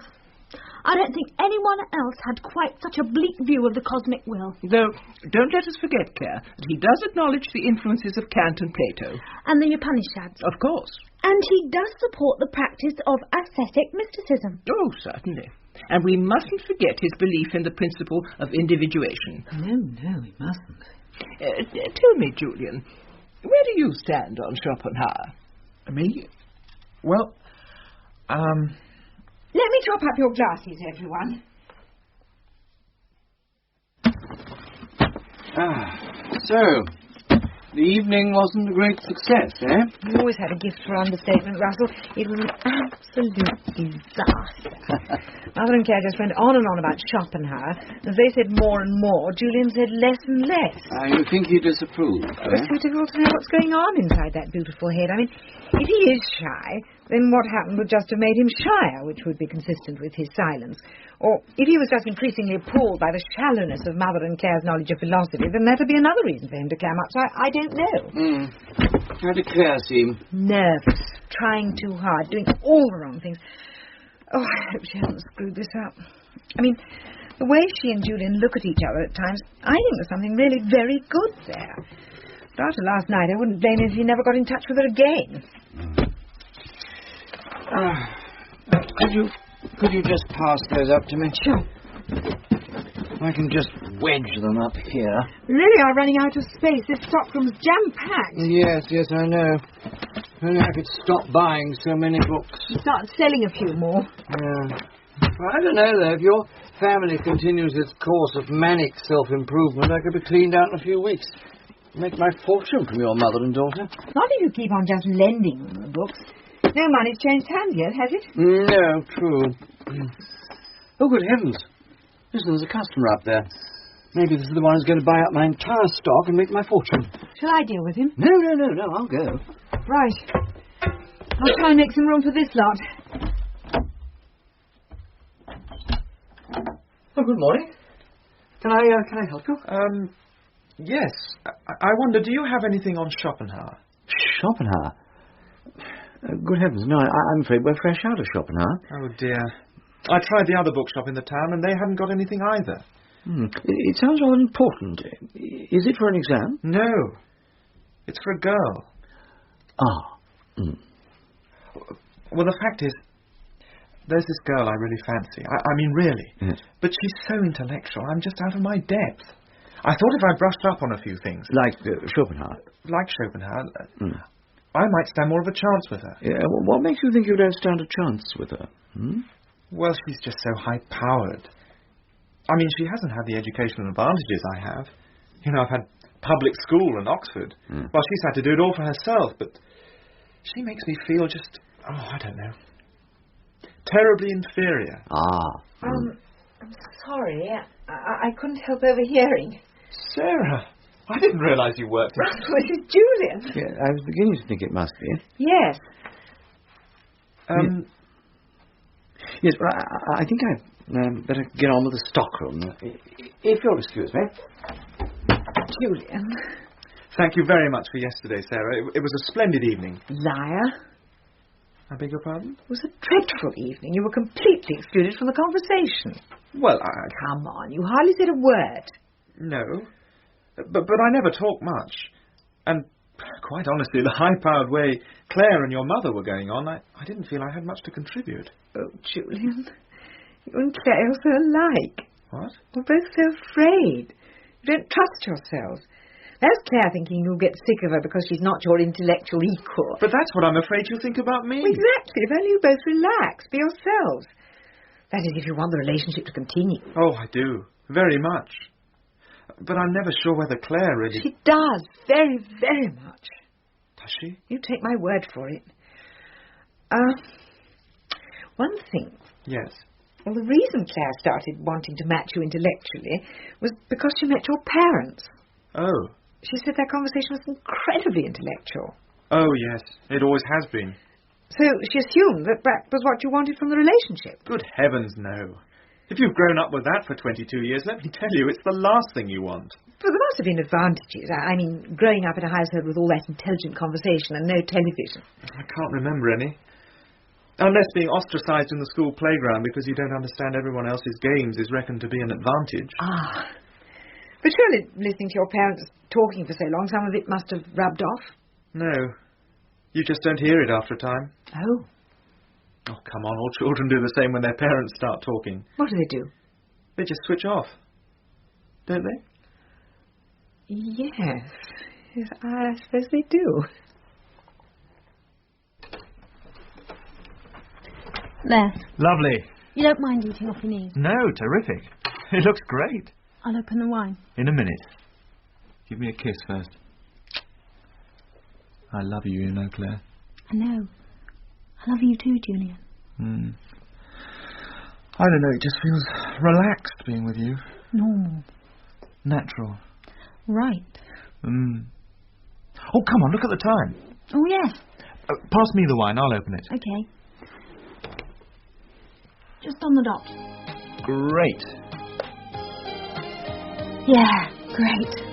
I don't think anyone else had quite such a bleak view of the cosmic will. Though, don't let us forget, Clare, that he does acknowledge the influences of Kant and Plato. And the Upanishads. Of course. And he does support the practice of ascetic mysticism. Oh, certainly. And we mustn't forget his belief in the principle of individuation. No, we mustn't. Tell me, Julian, where do you stand on Schopenhauer? Me? Well, Let me top up your glasses, everyone. So, the evening wasn't a great success, eh? You always had a gift for understatement, Russell. It was an absolute disaster. Mother and Clare just went on and on about Schopenhauer. As they said more and more, Julian said less and less. You think he disapproved, It was so difficult to know what's going on inside that beautiful head. I mean, if he is shy, then what happened would just have made him shyer, which would be consistent with his silence. Or if he was just increasingly appalled by the shallowness of Mother and Clare's knowledge of philosophy, then that would be another reason for him to clam up. So I don't know. How did Clare seem? Nervous, trying too hard, doing all the wrong things. Oh, I hope she hasn't screwed this up. I mean, the way she and Julian look at each other at times, I think there's something really very good there. But after last night, I wouldn't blame him if he never got in touch with her again. Could you just pass those up to me? Sure. I can just wedge them up here. We really are running out of space. This stockroom's jam-packed. Yes, I know. Only I could stop buying so many books. Start selling a few more. Yeah. Well, I don't know, though. If your family continues its course of manic self-improvement, I could be cleaned out in a few weeks. Make my fortune from your mother and daughter. Not if you keep on just lending them the books. No money's changed hands yet, has it? No, true. Oh, good heavens. Listen, there's a customer up there. Maybe this is the one who's going to buy up my entire stock and make my fortune. Shall I deal with him? No, I'll go. Right. I'll try and make some room for this lot. Oh, good morning. Can I help you? Yes. I wonder, do you have anything on Schopenhauer? Schopenhauer? Good heavens, no, I'm afraid we're fresh out of Schopenhauer. Oh, dear. I tried the other bookshop in the town, and they hadn't got anything either. It sounds rather important. Is it for an exam? No. It's for a girl. Well, the fact is, there's this girl I really fancy. I mean, really. Yes. But she's so intellectual, I'm just out of my depth. I thought if I brushed up on a few things... Like Schopenhauer? Like Schopenhauer... I might stand more of a chance with her. Yeah, what makes you think you don't stand a chance with her? Well, she's just so high-powered. I mean, she hasn't had the educational advantages I have. You know, I've had public school and Oxford. Well, she's had to do it all for herself, but she makes me feel just, I don't know, terribly inferior. I'm sorry. I couldn't help overhearing. Sarah, I didn't realise you worked in... Russell, it's Julian. Yeah, I was beginning to think it must be. Yes. Yes, well, I think I'd better get on with the stockroom, if you'll excuse me. Julian. Thank you very much for yesterday, Sarah. It was a splendid evening. Liar. I beg your pardon? It was a dreadful evening. You were completely excluded from the conversation. Well, Come on, you hardly said a word. No. But I never talk much. And quite honestly, the high-powered way Clare and your mother were going on, I didn't feel I had much to contribute. Oh, Julian, you and Clare are so alike. What? We're both so afraid. You don't trust yourselves. There's Clare thinking you'll get sick of her because she's not your intellectual equal. But that's what I'm afraid you'll think about me. Exactly. If only you both relax, be yourselves. That is, if you want the relationship to continue. Oh, I do. Very much. But I'm never sure whether Clare really... She does. Very, very much. Does she? You take my word for it. One thing. Yes. Well, the reason Clare started wanting to match you intellectually was because she met your parents. Oh. She said their conversation was incredibly intellectual. Oh, yes. It always has been. So she assumed that was what you wanted from the relationship. Good heavens, no. If you've grown up with that for 22 years, let me tell you, it's the last thing you want. But there must have been advantages. I mean, growing up in a household with all that intelligent conversation and no television. I can't remember any. Unless being ostracised in the school playground because you don't understand everyone else's games is reckoned to be an advantage. Ah. But surely, listening to your parents talking for so long, some of it must have rubbed off. No. You just don't hear it after a time. Oh. Oh, come on, all children do the same when their parents start talking. What do they do? They just switch off. Don't they? Yes. Yes, I suppose they do. There. Lovely. You don't mind eating off your knees? No, terrific. It looks great. I'll open the wine. In a minute. Give me a kiss first. I love you, you know, Claire. I know. I love you too, Julian. I don't know, it just feels relaxed being with you. Normal. Natural. Right. Oh, come on, look at the time. Oh, yes. Pass me the wine, I'll open it. Okay. Just on the dot. Great. Yeah, great.